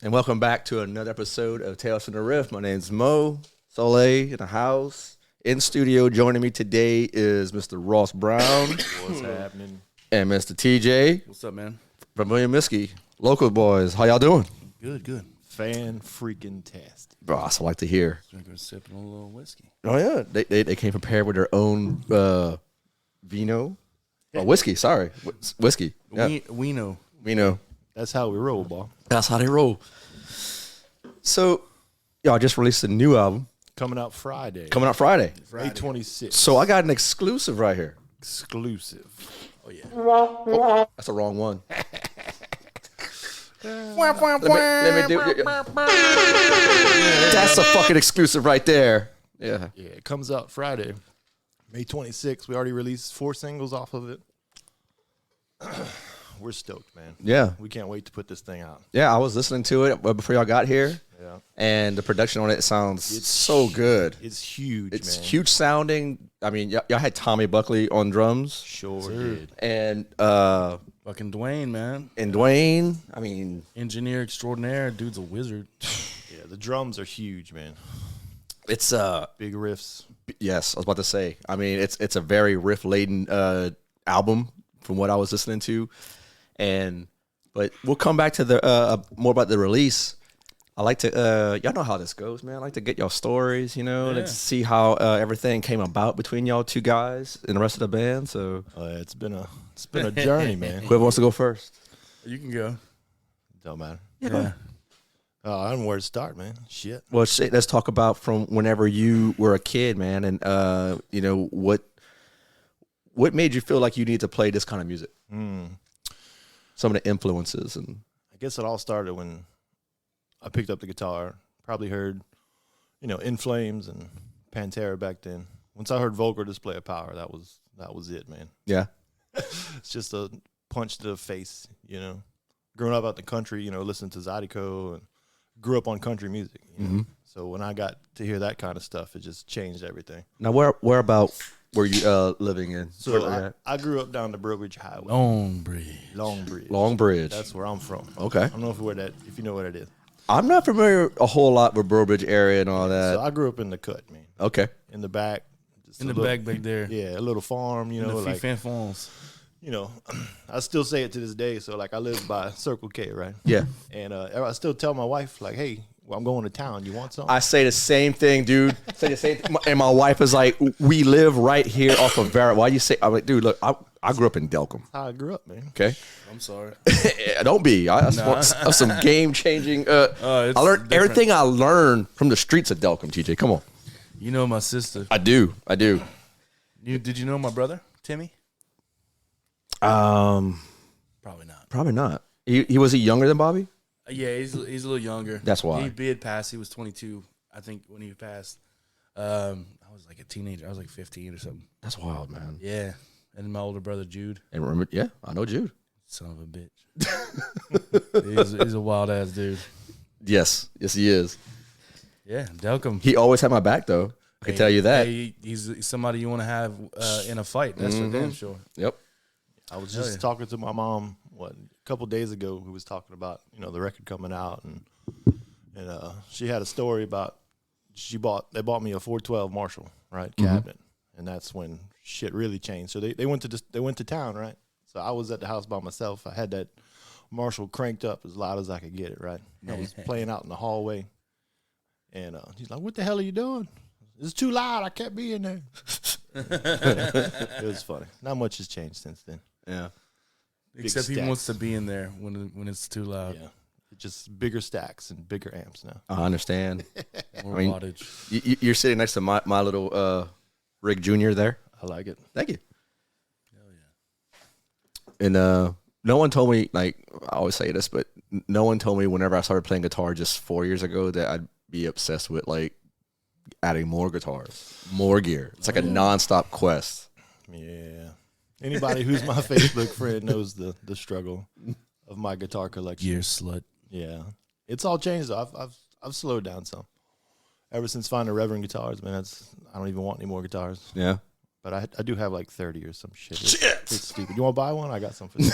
And welcome back to another episode of Tales from the Riff. My name's Mo Soleil in the house. In studio joining me today is Mr. Ross Brown. What's happening? And Mr. TJ. What's up, man? Vermilion Whiskey. Local boys. How y'all doing? Good. Fan freaking tastic. Ross, I like to hear. Drinking, sipping on a little whiskey. Oh, yeah. They came prepared with their own vino. Oh, whiskey. Sorry. Whiskey. Yeah. We know. That's how we roll, ball. That's how they roll. So, y'all just released a new album. Coming out Friday. May 26th. So I got an exclusive right here. Exclusive. Oh, yeah. Oh, that's the wrong one. let me do it. That's a fucking exclusive right there. Yeah. Yeah, it comes out Friday, May 26th. We already released 4 singles off of it. We're stoked, man. Yeah. We can't wait to put this thing out. Yeah, I was listening to it before y'all got here. Yeah. And the production on it sounds so good. It's huge, It's man. huge sounding. I mean, y'all had Tommy Buckley on drums. Sure did. And Fucking Dwayne, man. Dwayne, I mean, Engineer extraordinaire. Dude's a wizard. Yeah, the drums are huge, man. it's Big riffs. yes, I was about to say. I mean, it's a very riff laden album from what I was listening to. But we'll come back to the more about the release. I like to y'all know how this goes, man. I like to get y'all stories, and see how everything came about between y'all two guys and the rest of the band. So It's been a journey, man. whoever wants to go first. You can go. Don't matter. Yeah. I don't know where to start, man. Shit. Well, let's talk about from whenever you were a kid, man, and what made you feel like you need to play this kind of music? Some of the influences and I guess it all started when I picked up the guitar. Probably heard, In Flames and Pantera back then. Once I heard Vocal Display of Power, that was it, man. yeah. It's just a punch to the face, Growing up out the country, listening to Zydeco and grew up on country music. So when I got to hear that kind of stuff, it just changed everything. Now, where about were you living in? So I grew up down the Burbridge Highway. Long Bridge. That's where I'm from. Okay. I don't know if you know what it is. I'm not familiar a whole lot with Burbridge area and all that. So I grew up in the cut, man. Okay. In the back. In the back there. Yeah, a little farm, In the Fan Falls. I still say it to this day. So, I live by Circle K, right? Yeah. And I still tell my wife, hey, I'm going to town. You want something? I say the same thing, dude. Say the same thing. And my wife is like, we live right here off of Barrett. Why you say? I'm like, dude, look, I grew up in Delcom. That's how I grew up, man. Okay. I'm sorry. Don't be. I some game changing. I learned everything I learned from the streets of Delcom. TJ, come on. You know my sister. I do. Did you know my brother, Timmy? Probably not. He was he younger than Bobby? Yeah, he's a little younger. That's why. He did pass. He was 22, I think, when he passed. I was like a teenager. I was like 15 or something. That's wild, man. Yeah. And my older brother, Jude. And remember, yeah, I know Jude. Son of a bitch. he's a wild-ass dude. Yes, he is. Yeah, Delcom. He always had my back, though. I can tell you that. He's somebody you want to have in a fight. That's for damn sure. Yep. I was just talking to my mom, a couple days ago, who was talking about, the record coming out. And she had a story about they bought me a 412 Marshall, right, cabinet. And that's when shit really changed. So they went to town, right? So I was at the house by myself. I had that Marshall cranked up as loud as I could get it, right? I was playing out in the hallway. And she's like, what the hell are you doing? It's too loud. I can't be in there. It was funny. Not much has changed since then. Yeah. Except he wants to be in there when it's too loud. Yeah. Just bigger stacks and bigger amps now. I understand. More wattage. You're sitting next to my little Rick Jr. there. I like it. Thank you. Hell yeah. And no one told me, I always say this, but no one told me whenever I started playing guitar just 4 years ago that I'd be obsessed with adding more guitars, more gear. It's like a nonstop quest. Yeah. Anybody who's my Facebook friend knows the struggle of my guitar collection. Gear slut. Yeah. It's all changed though. I've slowed down some. Ever since finding Reverend guitars, man, I don't even want any more guitars. Yeah. But I do have 30 or some shit. It's stupid. You want to buy one? I got some for you.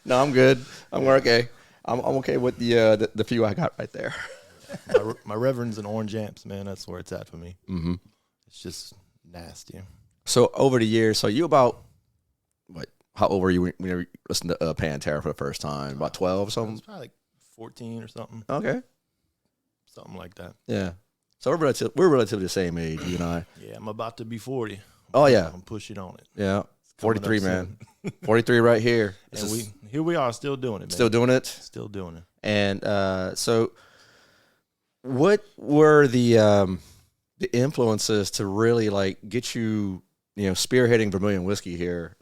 No, I'm good. I'm okay. I'm okay with the few I got right there. My Reverends and Orange Amps, man, that's where it's at for me. Mm-hmm. It's just nasty. So over the years, so you about what? How old were you when you listened to Pantera for the first time? About 12 or It was something? probably like 14 or something. Okay. Something like that. Yeah. So we're relatively the same age, you and I. Yeah, I'm about to be 40. Oh, yeah. I'm pushing on it. Yeah. Coming 43, up man. 43 right here. And here we are still doing it, man. Still doing it? Still doing it. And so what were the influences to really like get you, spearheading Vermilion Whiskey here?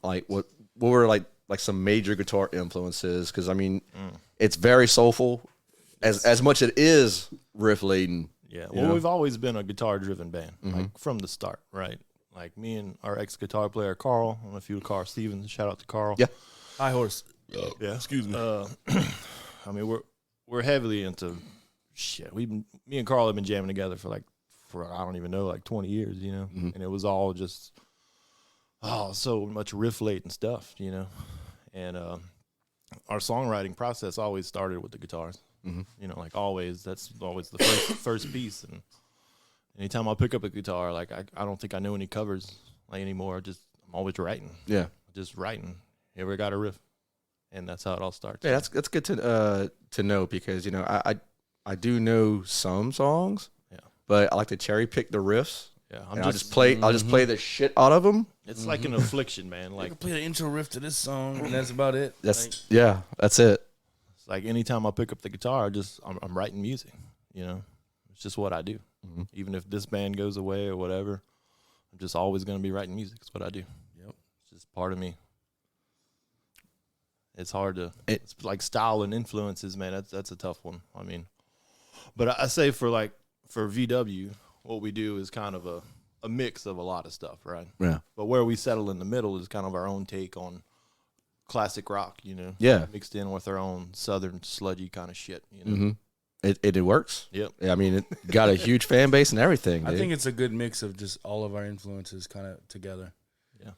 Like what were like some major guitar influences? Because I mean, it's very soulful, as much it is riff laden. Yeah. Well, we've always been a guitar driven band, Mm-hmm. like from the start, right? Like me and our ex guitar player Carl. I don't know if you would Carl Stevens. Shout out to Carl. Yeah. High horse. Yeah. Excuse me. I mean, we're heavily into shit. Me and Carl have been jamming together for I don't even know, like 20 years, Mm-hmm. and it was all just so much riff laden stuff, and our songwriting process always started with the guitars, like always. That's always the first piece, and anytime I pick up a guitar, like I don't think I know any covers like anymore. I'm always writing. Yeah. Just writing. Here we got a riff, and that's how it all starts. Yeah, that's good to know because I do know some songs. Yeah. But I like to cherry pick the riffs. Yeah, I'll just play the shit out of them. It's like an affliction, man. I Like can play the intro riff to this song, and that's about it. That's it. it's like anytime I pick up the guitar, I'm writing music. It's just what I do. Mm-hmm. Even if this band goes away or whatever, I'm just always going to be writing music. It's what I do. Yep. It's just part of me. It's hard to. It's like style and influences, man. That's a tough one. I mean, but I say for VW, what we do is kind of a mix of a lot of stuff, right? Yeah. But where we settle in the middle is kind of our own take on classic rock, Yeah. mixed in with our own southern sludgy kind of shit, Mm-hmm. It works. Yep. Yeah, I mean, it got a huge fan base and everything. I dude. think it's a good mix of just all of our influences kind of together.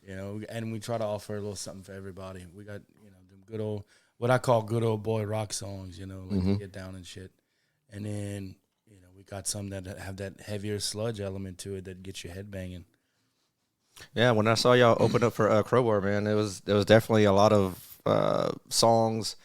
Yeah. And we try to offer a little something for everybody. We got, them good old, what I call good old boy rock songs, like Get Down and shit. And then, we got some that have that heavier sludge element to it that gets your head banging. Yeah, when I saw y'all open up for Crowbar, man, there was definitely a lot of songs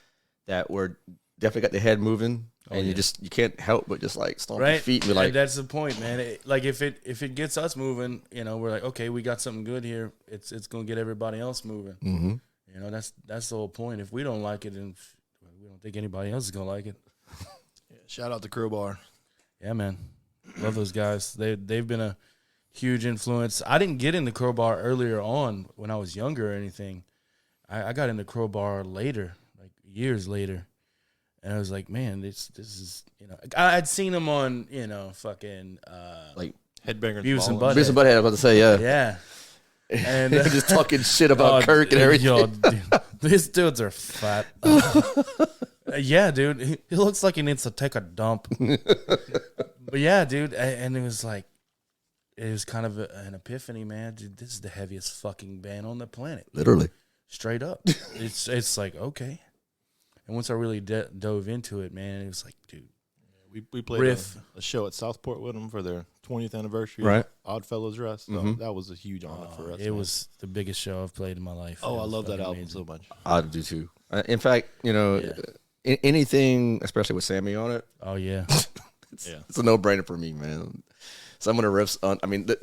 that were definitely got the head moving, and you can't help but just like stomp your feet and be like, that's the point, man. If it gets us moving, we're like, okay, we got something good here. It's gonna get everybody else moving. mm-hmm. That's the whole point. If we don't like it, and we don't think anybody else is gonna like it. Yeah, shout out to Crowbar. Yeah, man. Love those guys. They've been a huge influence. I didn't get into Crowbar earlier on when I was younger or anything. I got into Crowbar later, like years later. And I was like, man, this is, I'd seen them on, fucking like Headbangers Beavis and Ballin'. Beavis and Butthead. I was about to say, yeah. Yeah. And just talking shit about Kirk and everything. Yo, dude, these dudes are fat. Yeah, dude. He looks like he needs to take a dump. But yeah, dude. And it was kind of an epiphany, man. Dude, this is the heaviest fucking band on the planet. Literally. Straight up. It's like, okay. And once I really dove into it, man, it was like, dude. We played a show at Southport with them for their 20th anniversary. Right. Oddfellows Rest. So that was a huge honor for us. It was the biggest show I've played in my life. Oh, It I was love that fucking album amazing. so much. I do too. In fact, anything, especially with Sammy on it, Oh, yeah. it's a no-brainer for me, man. Some of the riffs, I mean, the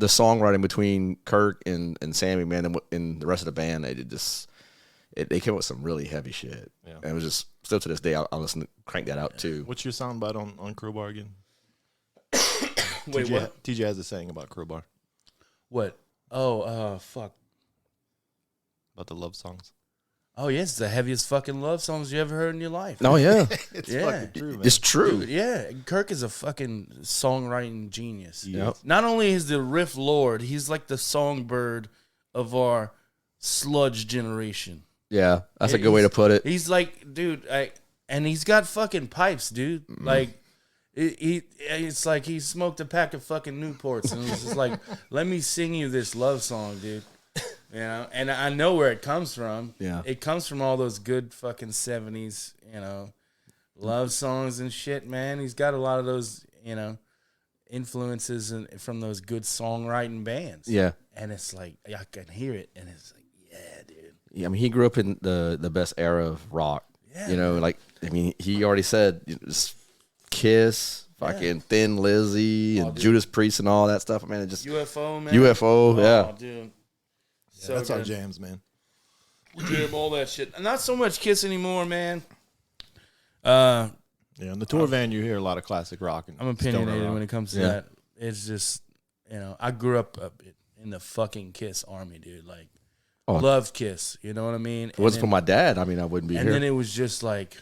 songwriting between Kirk and Sammy, man, and the rest of the band, they came up with some really heavy shit. Yeah. And it was just, still to this day, I'll listen to crank that out too. What's your soundbite on Crowbar again? Wait, what? TJ has a saying about Crowbar, What? Oh, fuck. about the love songs. Oh, yes, it's the heaviest fucking love songs you ever heard in your life. Oh, yeah. It's Yeah. fucking true, man. It's true. Dude, yeah, Kirk is a fucking songwriting genius. Yep. Not only is the riff lord, he's like the songbird of our sludge generation. Yeah, that's a good way to put it. He's like, dude, and he's got fucking pipes, dude. Like, it's like he smoked a pack of fucking Newports and he's just like, let me sing you this love song, dude. You know, and I know where it comes from. Yeah. It comes from all those good fucking 70s, you know, love songs and shit, man. He's got a lot of those, you know, influences from those good songwriting bands. Yeah. And it's like, I can hear it, and it's like, yeah, dude. Yeah, I mean, he grew up in the best era of rock. Yeah, you know, like, I mean, he already said Kiss, fucking Thin Lizzy, and Judas Priest and all that stuff. I mean, it just UFO, man. UFO, yeah. Dude. Yeah, So that's our good. jams, man. We jam all that shit. Not so much Kiss anymore, man. Yeah, in the tour van, you hear a lot of classic rock. And I'm opinionated when it comes to Yeah. that. It's just, you know, I grew up in the fucking Kiss army, dude. Like, loved Kiss. You know what I mean? If it wasn't for my dad, I mean, I wouldn't be and here. then it was just like,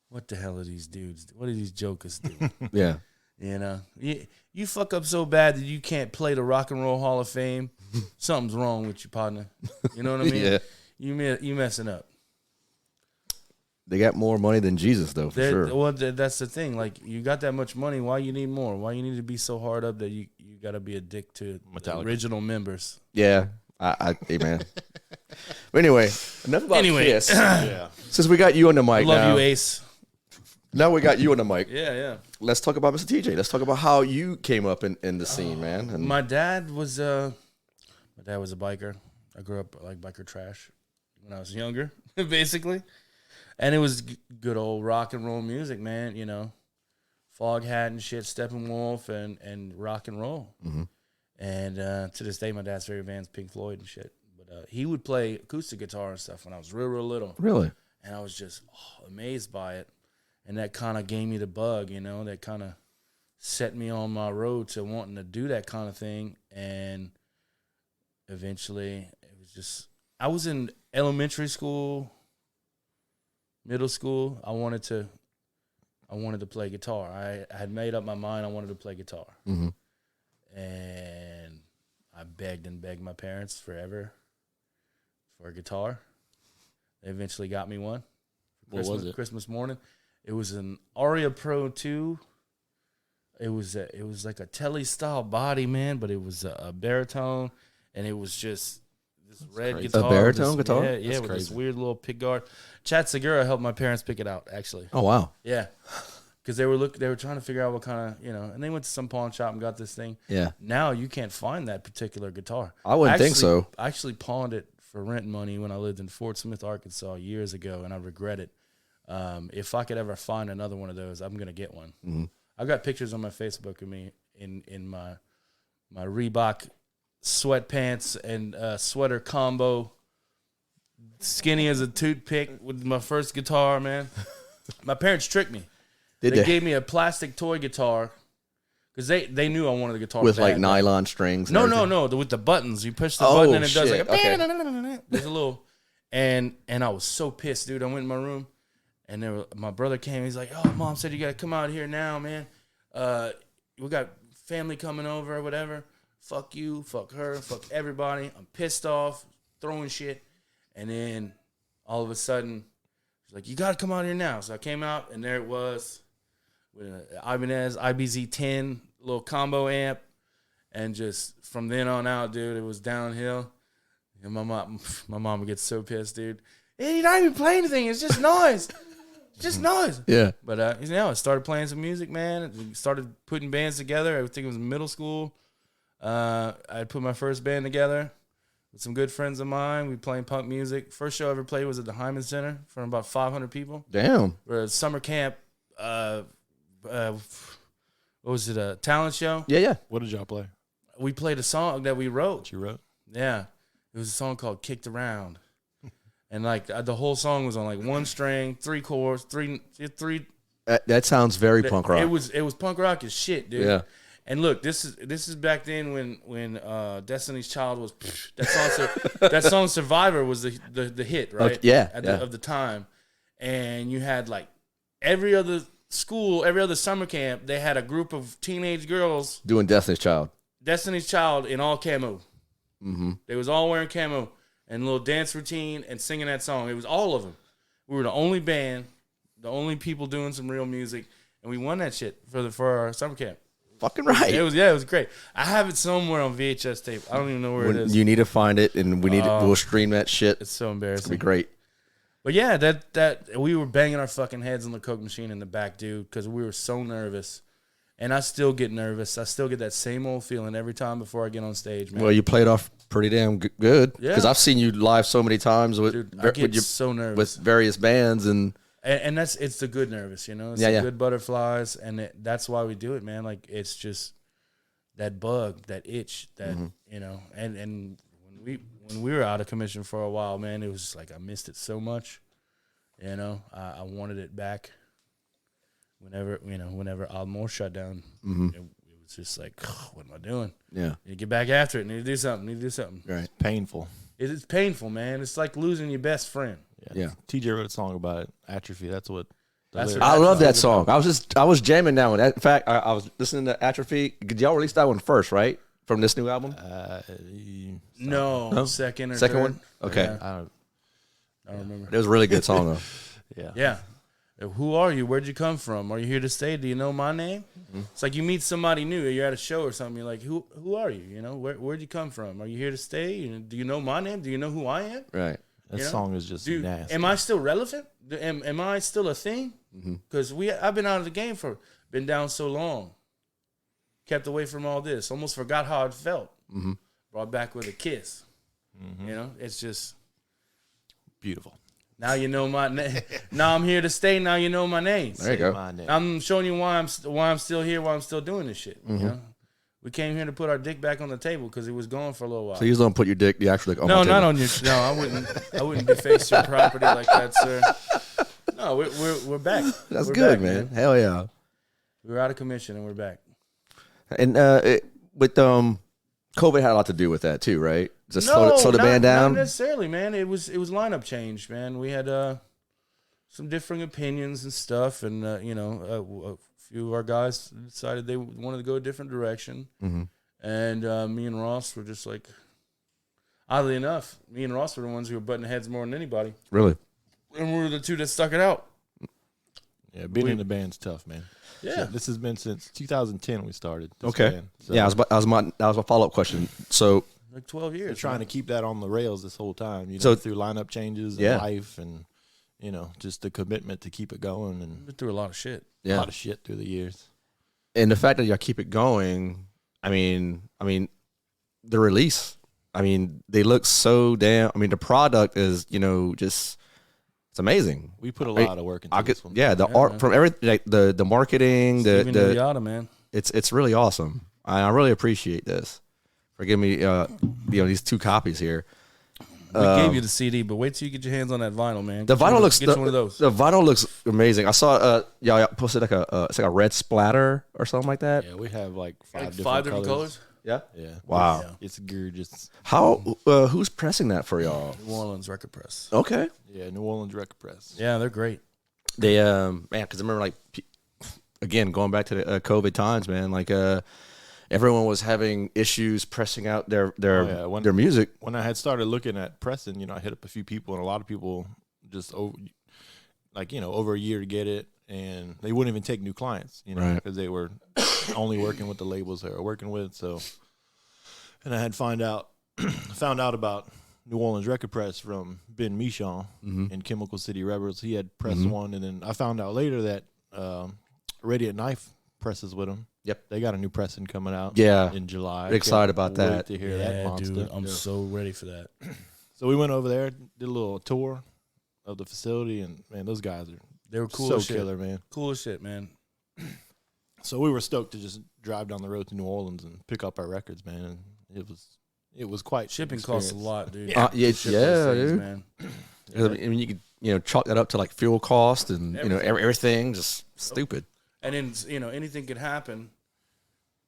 what the hell are these dudes? What are these jokers do? Yeah. You know, you fuck up so bad that you can't play the Rock and Roll Hall of Fame. Something's wrong with you, partner. You know what I mean? Yeah. You messing up. They got more money than Jesus, though, for sure. Well, that's the thing. Like, you got that much money. Why you need more? Why you need to be so hard up that you got to be a dick to the original members? Yeah. Amen. But anyway, enough about Kiss. Yeah. Since we got you on the mic Love now, you, Ace. now we got you on the mic. Yeah. Let's talk about Mr. TJ. Let's talk about how you came up in the scene, man. And My dad was a biker. I grew up like biker trash when I was younger, basically. And it was good old rock and roll music, man. You know, Fog Hat and shit, Steppenwolf and rock and roll. Mm-hmm. And to this day, my dad's favorite band's Pink Floyd and shit. But he would play acoustic guitar and stuff when I was real little. really? And I was just amazed by it. And that kind of gave me the bug, you know, that kind of set me on my road to wanting to do that kind of thing. And eventually, it was just, I was in elementary school, middle school. I wanted to play guitar. I had made up my mind I wanted to play guitar. Mm-hmm. And I begged my parents forever for a guitar. They eventually got me one. What was it? Christmas morning. It was an Aria Pro 2. It was like a Telly style body, man, but it was a baritone, and it was just this red crazy. guitar. A baritone guitar? Yeah, with crazy. this weird little pick guard. Chad Segura helped my parents pick it out, actually. Oh, wow. Yeah, because they were trying to figure out what kind of, you know, and they went to some pawn shop and got this thing. Yeah. Now you can't find that particular guitar. I wouldn't think so. I actually pawned it for rent money when I lived in Fort Smith, Arkansas years ago, and I regret it. If I could ever find another one of those, I'm gonna get one. Mm-hmm. I've got pictures on my Facebook of me in my Reebok sweatpants and sweater combo, skinny as a toothpick with my first guitar, man. My parents tricked me. They gave me a plastic toy guitar because they knew I wanted a guitar With bad, like man. nylon strings. And No, everything. with the buttons. You push the Oh, button and it does shit. like a Okay. There's a little, and I was so pissed, dude. I went in my room, and my brother came. He's like, "Oh, Mom said you gotta come out here now, man. We got family coming over or whatever. Fuck you, fuck her, fuck everybody. I'm pissed off, throwing shit." And then all of a sudden, he's like, "You gotta come out here now." So I came out, and there it was with an Ibanez IBZ-10 little combo amp. And just from then on out, dude, it was downhill. And my mom would get so pissed, dude. Hey, you're not even playing anything. It's just noise. It's just noise. Yeah. But, you know, I started playing some music, man. We started putting bands together. I think it was middle school. I put my first band together with some good friends of mine. We playing punk music. First show I ever played was at the Hyman Center for about 500 people. Damn. For a summer camp. What was it, a talent show? Yeah. What did y'all play? We played a song that we wrote. What you wrote? Yeah. It was a song called Kicked Around. And like the whole song was on like one string, 3 chords, three. That sounds very punk rock. It was punk rock as shit, dude. Yeah. And look, this is back then when Destiny's Child was that song Survivor was the hit, right? Of the time. And you had like every other school, every other summer camp, they had a group of teenage girls Doing Destiny's Child in all camo. Mm-hmm. They was all wearing camo and a little dance routine and singing that song. It was all of them. We were the only band, the only people doing some real music, and we won that shit for our summer camp. fucking right. It was great. I have it somewhere on VHS tape. I don't even know where it is. You need to find it, and we'll stream that shit. It's so embarrassing. It's gonna be great. But yeah, that we were banging our fucking heads on the Coke machine in the back, dude, because we were so nervous. And I still get nervous. I still get that same old feeling every time before I get on stage, man. Well, you played off pretty damn good. Yeah. Because I've seen you live so many times I get so nervous with various bands, and it's the good nervous, you know. It's the good butterflies, and that's why we do it, man. Like it's just that bug, that itch, that you know. And when we were out of commission for a while, man, it was just like I missed it so much. You know, I wanted it back. Whenever Almore shut down, it was just like, what am I doing? Yeah, you get back after it. Need to do something. Right, painful. It's painful, man. It's like losing your best friend. Yeah. TJ wrote a song about it, Atrophy. That's what. I love that song. I was jamming that one. In fact, I was listening to Atrophy. Did y'all release that one first, right? From this new album? No, second third? one. Okay, Yeah. I don't remember. It was a really good song though. Yeah. Who are you? Where'd you come from? Are you here to stay? Do you know my name? It's like you meet somebody new. You're at a show or something. You're like, who are you? You know, where'd you come from? Are you here to stay? Do you know my name? Do you know who I am? Right. That song is just nasty. Am I still relevant? Am I still a thing? Because I've been out of the game been down so long. Kept away from all this. Almost forgot how it felt. Brought back with a kiss. You know, it's just beautiful. Now you know my name. Now I'm here to stay. Now you know my name. There you go. I'm showing you why I'm still here. Why I'm still doing this shit. You know, we came here to put our dick back on the table because it was gone for a little while. So you don't put the actual dick on no, my table? not on your. No, I wouldn't deface your property like that, sir. No, we're back. That's we're good, back, man. Hell yeah. We're out of commission and we're back. And with COVID had a lot to do with that too, right? Just slow the band down? Not necessarily, man. It was lineup change, man. We had some differing opinions and stuff, and a few of our guys decided they wanted to go a different direction. And me and Ross were just like, oddly enough, me and Ross were the ones who were butting heads more than anybody. Really? And we were the two that stuck it out. Yeah, being in the band's tough, man. Yeah. This has been since 2010 we started. Okay. Band, so. Yeah, that was my follow-up question. So like 12 years. We're trying to keep that on the rails this whole time, through lineup changes and life and, just the commitment to keep it going. And we've been through a lot of shit. Yeah. A lot of shit through the years. And the fact that y'all keep it going, I mean, the release, they look so damn, the product is, just, it's amazing. We put a lot of work into this one. Yeah, the art, man. From everything, like the marketing, the Yada, man. It's really awesome. I really appreciate this. For giving me these 2 copies here. We gave you the CD, but wait till you get your hands on that vinyl, man. The vinyl looks get you one of those. The vinyl looks amazing. I saw y'all posted it's like a red splatter or something like that. Yeah, we have like 5 different colors. Yeah. Yeah. Wow. Yeah. It's gorgeous. How who's pressing that for y'all? New Orleans Record Press. Okay. Yeah, New Orleans Record Press. Yeah, they're great. They man, because I remember again going back to the COVID times, man. Like everyone was having issues pressing out their music. When I had started looking at pressing, I hit up a few people, and a lot of people just over a year to get it, and they wouldn't even take new clients, because they were only working with the labels they were working with. So, and I had found out about New Orleans Record Press from Ben Michon in Chemical City Rebels. He had pressed one, and then I found out later that Radiant Knife presses with him. Yep, they got a new pressing coming out. In July. Excited about that. To hear that monster. Dude, I'm so ready for that. So we went over there, did a little tour of the facility, and man, those guys they were cool so as shit. Killer, man. Cool as shit, man. So we were stoked to just drive down the road to New Orleans and pick up our records, man. And it was quite shipping costs a lot, dude. Yeah, dude. Man. You could chalk that up to like fuel cost and everything, just stupid. And then anything could happen,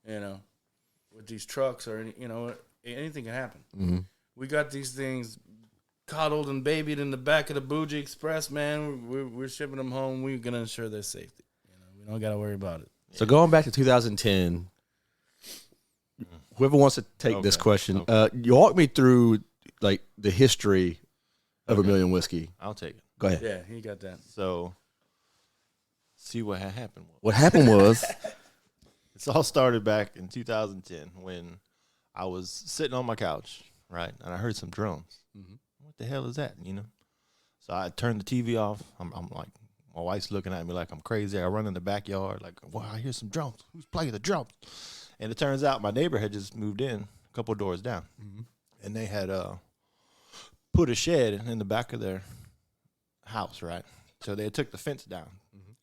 with these trucks or anything can happen. We got these things coddled and babied in the back of the Bougie Express, man. We're shipping them home. We're gonna ensure their safety. We don't gotta worry about it. So going back to 2010, whoever wants to take this question, you walk me through like the history of Vermilion Whiskey. I'll take it. Go ahead. Yeah, he got that. So, see what happened. What happened was It's all started back in 2010 when I was sitting on my couch, right, and I heard some drums. Mm-hmm. What the hell is that? So I turned the TV off. I'm like, my wife's looking at me like I'm crazy. I run in the backyard like, wow, I hear some drums. Who's playing the drums? And it turns out my neighbor had just moved in a couple of doors down, and they had put a shed in the back of their house, right? So they took the fence down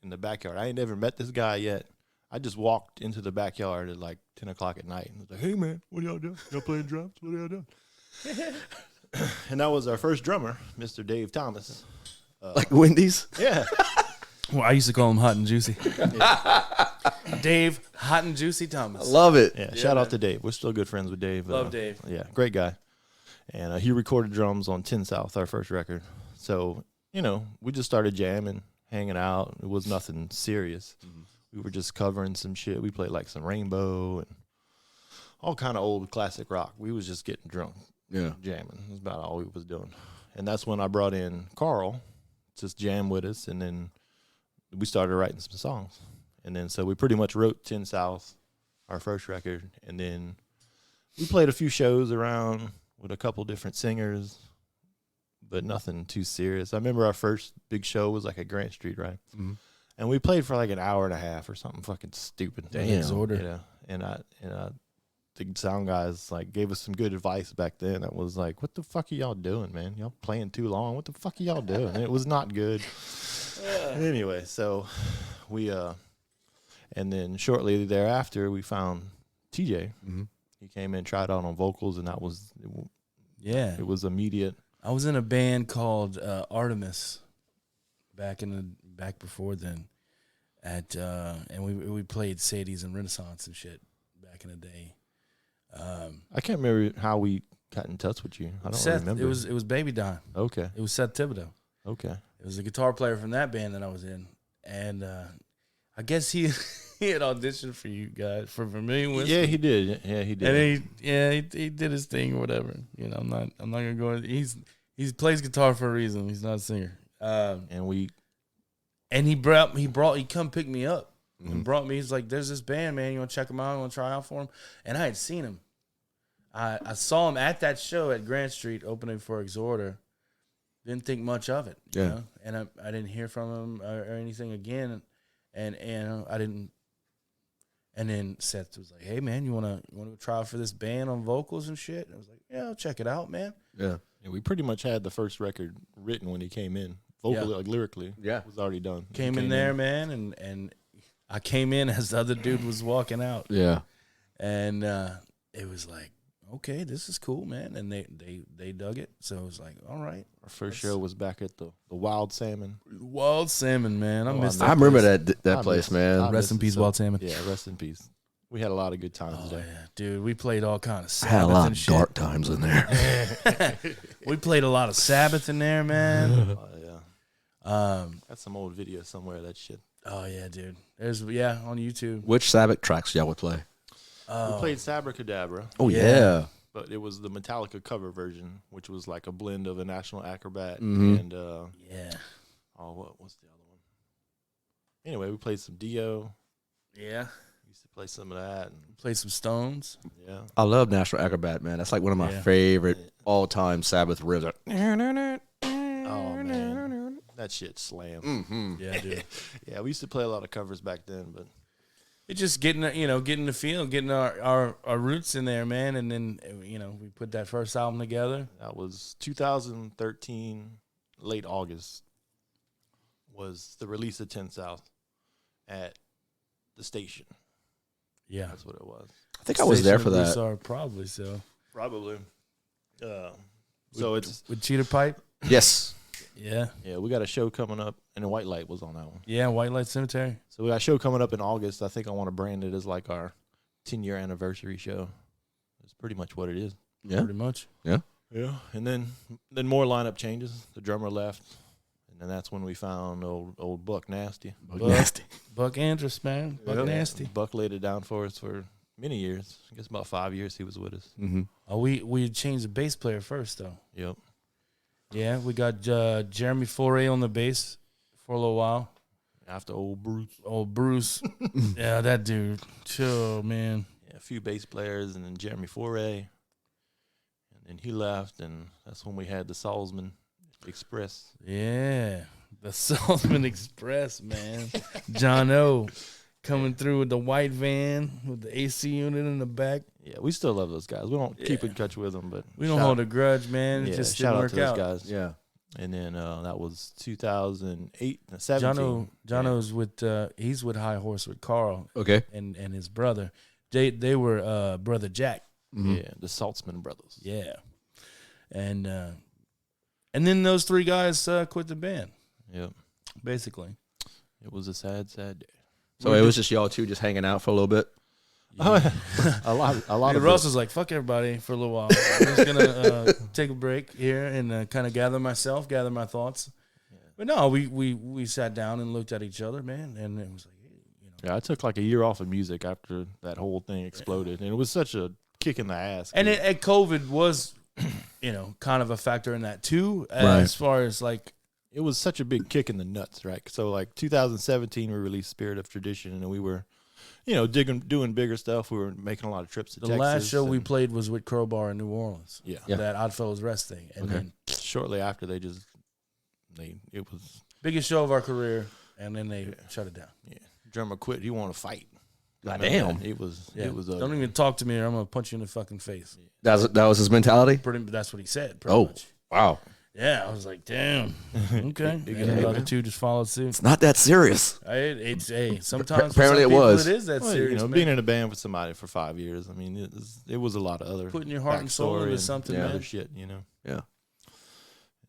in the backyard. I ain't never met this guy yet. I just walked into the backyard at like 10 o'clock at night and was like, hey, man, what are y'all doing? Y'all playing drums? What are y'all doing? And that was our first drummer, Mr. Dave Thomas. Like Wendy's? Yeah. Well, I used to call him Hot and Juicy. Dave Hot and Juicy Thomas. I love it. Yeah, shout out to Dave. We're still good friends with Dave. Love Dave. Yeah, great guy. And he recorded drums on 10 South, our first record. So, we just started jamming, hanging out. It was nothing serious. Mm-hmm. We were just covering some shit. We played like some Rainbow and all kind of old classic rock. We was just getting drunk, jamming. That's about all we was doing. And that's when I brought in Carl to just jam with us, and then we started writing some songs. And then so we pretty much wrote 10 South, our first record, and then we played a few shows around with a couple different singers, but nothing too serious. I remember our first big show was like at Grant Street, right? Mm-hmm. And we played for like an hour and a half or something fucking stupid. Damn. And the sound guys like gave us some good advice back then. That was like, what the fuck are y'all doing, man? Y'all playing too long. What the fuck are y'all doing? And it was not good. Anyway, so we and then shortly thereafter we found TJ. Mm-hmm. He came in, tried out on vocals, and that was it was immediate. I was in a band called Artemis back before then, and we played Sadie's and Renaissance and shit back in the day. I can't remember how we got in touch with you. I don't remember. It was Baby Don. Okay. It was Seth Thibodeau. Okay. It was a guitar player from that band that I was in, and I guess he had auditioned for you guys for Vermilion Whiskey. Yeah, he did. Yeah, he did. And he did his thing or whatever. I'm not gonna go. He plays guitar for a reason. He's not a singer. And he come pick me up and brought me. He's like, there's this band, man. You want to check them out? You want to try out for them? And I had seen him. I saw him at that show at Grant Street opening for Exhorter. Didn't think much of it. You know? And I didn't hear from him or anything again. And I didn't. And then Seth was like, hey, man, you want to try out for this band on vocals and shit? And I was like, yeah, I'll check it out, man. Yeah. We pretty much had the first record written when he came in. Vocally, like lyrically, it was already done. Came in there, man, and I came in as the other dude was walking out. Yeah, and it was like, okay, this is cool, man, and they dug it. So it was like, all right. Our first show was back at the Wild Salmon. Wild Salmon, man, I missed. I remember that place, man. Rest in peace, Wild Salmon. Yeah, rest in peace. We had a lot of good times there. Yeah, dude, we played all kind of Sabbath. I had a lot and of shit. dark times in there. We played a lot of Sabbath in there, man. Got some old video somewhere of that shit. Oh yeah, dude. There's on YouTube. Which Sabbath tracks y'all would play? We played Sabracadabra. Oh yeah. But it was the Metallica cover version, which was like a blend of a National Acrobat and what was the other one? Anyway, we played some Dio. Yeah. Used to play some of that and play some Stones. Yeah. I love National Acrobat, man. That's like one of my favorite all-time Sabbath riffs. Oh man. That shit slam. Mm-hmm. Yeah, dude. Yeah, we used to play a lot of covers back then, but it's just getting the feel, getting our roots in there, man. And then we put that first album together. That was 2013, late August. Was the release of 10 South at the station. Yeah, that's what it was. I think I was there for that. Probably so. Probably. So it's with Cheetah Pipe. Yes. Yeah. Yeah, we got a show coming up, and White Light was on that one. Yeah, White Light Cemetery. So we got a show coming up in August. I think I want to brand it as like our 10-year anniversary show. That's pretty much what it is. Yeah. Pretty much. Yeah. Yeah. And then more lineup changes. The drummer left, and then that's when we found old Buck Nasty. Buck Andrus, man. Buck Nasty. Buck laid it down for us for many years. I guess about 5 years he was with us. Mm-hmm. Oh, we changed the bass player first, though. Yep. Yeah, we got Jeremy Foray on the bass for a little while. After old Bruce. Old Bruce. Yeah, that dude. Chill, man. Yeah, a few bass players, and then Jeremy Foray. And then he left, and that's when we had the Salzman Express. Yeah. The Salzman Express, man. John O. coming through with the white van with the AC unit in the back. Yeah, we still love those guys. We don't keep in touch with them, but we don't hold a grudge, man. It just didn't work out. Those guys. Yeah. And then that was 2008, 17. Jono's with he's with High Horse with Carl. Okay. And his brother. They were brother Jack. Mm-hmm. Yeah, the Saltzman brothers. Yeah. And then those three guys quit the band. Yep. Basically. It was a sad, sad day. So it was just y'all two just hanging out for a little bit? Yeah. a lot of Russ was like, fuck everybody for a little while. I'm just gonna take a break here and kind of gather my thoughts. Yeah. But no, we sat down and looked at each other, man, and it was like, Yeah, I took like a year off of music after that whole thing exploded, and it was such a kick in the ass. And COVID was, kind of a factor in that too, as far as like. It was such a big kick in the nuts, right? So like 2017, we released Spirit of Tradition, and we were, doing bigger stuff. We were making a lot of trips to Texas. The last show we played was with Crowbar in New Orleans. Yeah. That Oddfellows Rest thing. And then shortly after, it was biggest show of our career, and then they shut it down. Yeah. Drummer quit. He wanted to fight. Damn. It was. Don't even talk to me, or I'm gonna punch you in the fucking face. That was his mentality? That's what he said. Much. Wow. Yeah, I was like, damn. Okay. And the other two just followed suit. It's not that serious. Sometimes apparently it was. It is that serious. Being in a band with somebody for 5 years, I mean, it was a lot of other putting your heart and soul into something, man. Other shit, Yeah.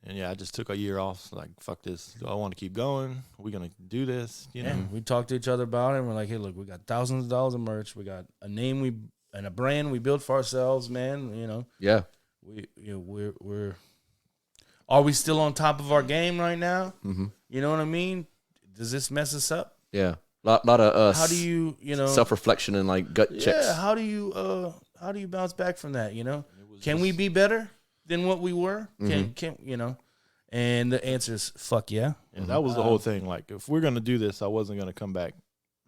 And I just took a year off. Like, fuck this. Do I want to keep going? Are we gonna do this? We talked to each other about it. And we're like, hey, look, we got thousands of dollars of merch. We got a name and a brand we built for ourselves, man. Yeah. We're. Are we still on top of our game right now? Mm-hmm. You know what I mean? Does this mess us up? Yeah. Lot of how do you self-reflection and like gut checks. Yeah. How do you bounce back from that? Can we be better than what we were? Can And the answer is fuck yeah. And that was the whole thing. Like, if we're gonna do this, I wasn't gonna come back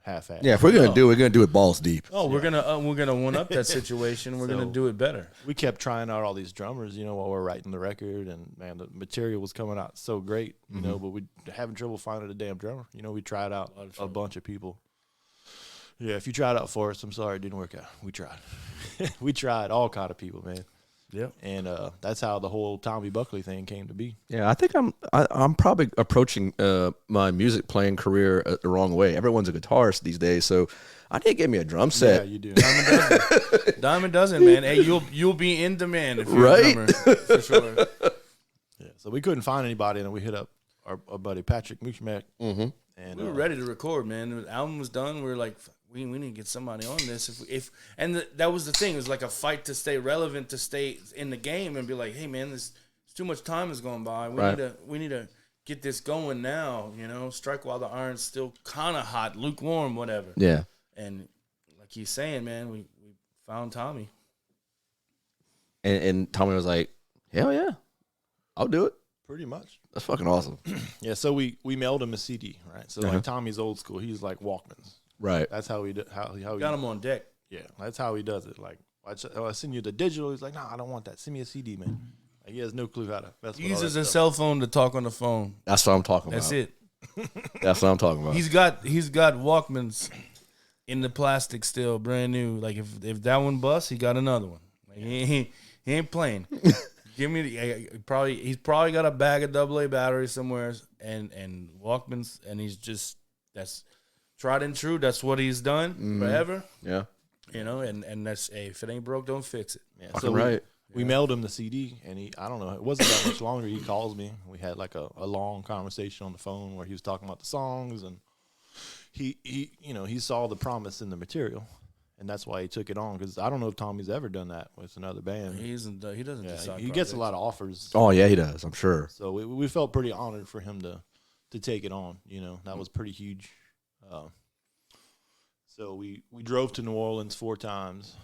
half-assed. Yeah, if we're gonna do it, we're gonna do it balls deep. Oh, we're gonna one up that situation. We're gonna do it better. We kept trying out all these drummers, while we're writing the record, and man, the material was coming out so great, but we having trouble finding a damn drummer. We tried out a bunch of people. Yeah, if you tried out for us, I'm sorry it didn't work out. We tried. We tried all kind of people, man. Yeah, and that's how the whole Tommy Buckley thing came to be. Yeah, I think I'm probably approaching my music playing career the wrong way. Everyone's a guitarist these days, so I need to get me a drum set. Yeah, you do. Diamond doesn't, man. Hey, you'll be in demand if you're a drummer, for sure. Yeah, so we couldn't find anybody, and we hit up our buddy Patrick Mushmak. Mm-hmm. And we were ready to record, man. The album was done. We were like, we need to get somebody on this. That was the thing. It was like a fight to stay relevant, to stay in the game, and be like, hey, man, this too much time has gone by. We need to get this going now. Strike while the iron's still kind of hot, lukewarm, whatever. Yeah. And like he's saying, man, we found Tommy. And Tommy was like, hell yeah, I'll do it. Pretty much. That's fucking awesome. Yeah, so we mailed him a CD, right? So like Tommy's old school. He's like Walkmans. Right. That's how he got him on deck. Yeah, that's how he does it. Like, I send you the digital. He's like, nah, I don't want that. Send me a CD, man. Like, he has no clue how to mess with He uses a cell phone to talk on the phone. That's what I'm talking about. That's it. That's what I'm talking about. He's got Walkmans in the plastic still, brand new. Like if that one busts, he got another one. Like he ain't playing. Give me he's probably got a bag of AA batteries somewhere and Walkmans, and that's tried and true. That's what he's done forever. Yeah. And that's, hey, if it ain't broke, don't fix it. Yeah. So we mailed him the CD, and I don't know, it wasn't that much longer. He calls me. We had like a long conversation on the phone where he was talking about the songs, and he saw the promise in the material. And that's why he took it on, because I don't know if Tommy's ever done that with another band. He doesn't decide. He gets a lot of offers. Oh yeah, he does. I'm sure. So we felt pretty honored for him to take it on. That was pretty huge. So we drove to New Orleans 4 times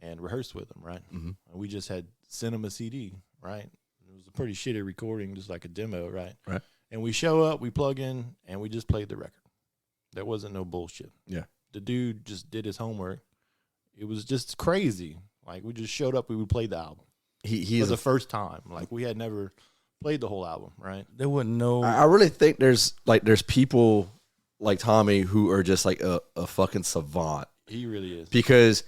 and rehearsed with him, right? Mm-hmm. And we just had sent him a CD, right? It was a pretty shitty recording, just like a demo, right? Right. And we show up, we plug in, and we just played the record. There wasn't no bullshit. Yeah. The dude just did his homework. It was just crazy. Like, we just showed up, we would play the album. He's for the first time. Like, we had never played the whole album, right? There wouldn't know. I really think there's people like Tommy who are just like a fucking savant. He really is. Because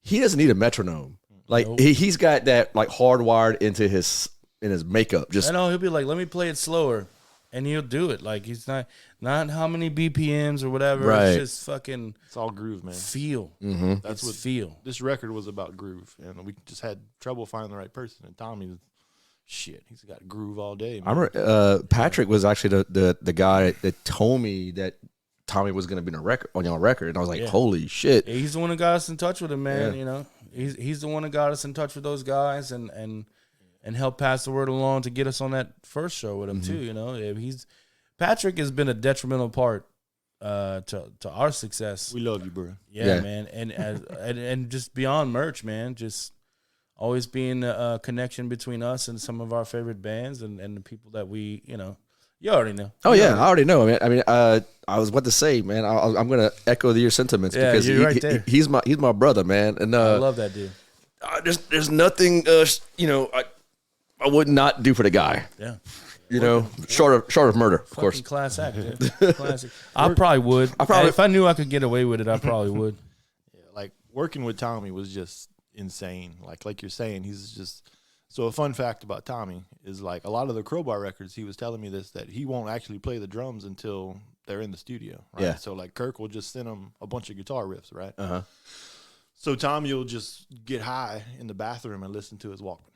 he doesn't need a metronome. Like he's got that like hardwired into his makeup. Just I know he'll be like, let me play it slower, and he'll do it. Like he's not how many BPMs or whatever. Right. It's just fucking. It's all groove, man. Feel. Mm-hmm. That's what feel. This record was about groove, and we just had trouble finding the right person. And Tommy, shit, he's got groove all day. Man. I remember Patrick was actually the guy that told me that Tommy was going to be on your record, and I was like, holy shit. Yeah, he's the one who got us in touch with him, man. Yeah. You know, he's the one who got us in touch with those guys and helped pass the word along to get us on that first show with him too. You know, Patrick has been a detrimental part to our success. We love you, bro. Yeah. Man, and just beyond merch, man, just always being a connection between us and some of our favorite bands and the people that we, you know. You already know. Oh, yeah, I already know. I mean, I was about to say, man, I'm going to echo your sentiments because you're right there. He's my brother, man. And I love that dude. There's nothing, you know, I would not do for the guy. Yeah. You know, short of murder, of course. Class act, dude. Classic. I probably would. If I knew I could get away with it, I probably would. Yeah, like working with Tommy was just insane. Like you're saying, he's just. So a fun fact about Tommy is like a lot of the Crowbar records, he was telling me this, that he won't actually play the drums until they're in the studio, right? Yeah. So like Kirk will just send him a bunch of guitar riffs, right? Uh-huh. So Tommy will just get high in the bathroom and listen to his Walkman.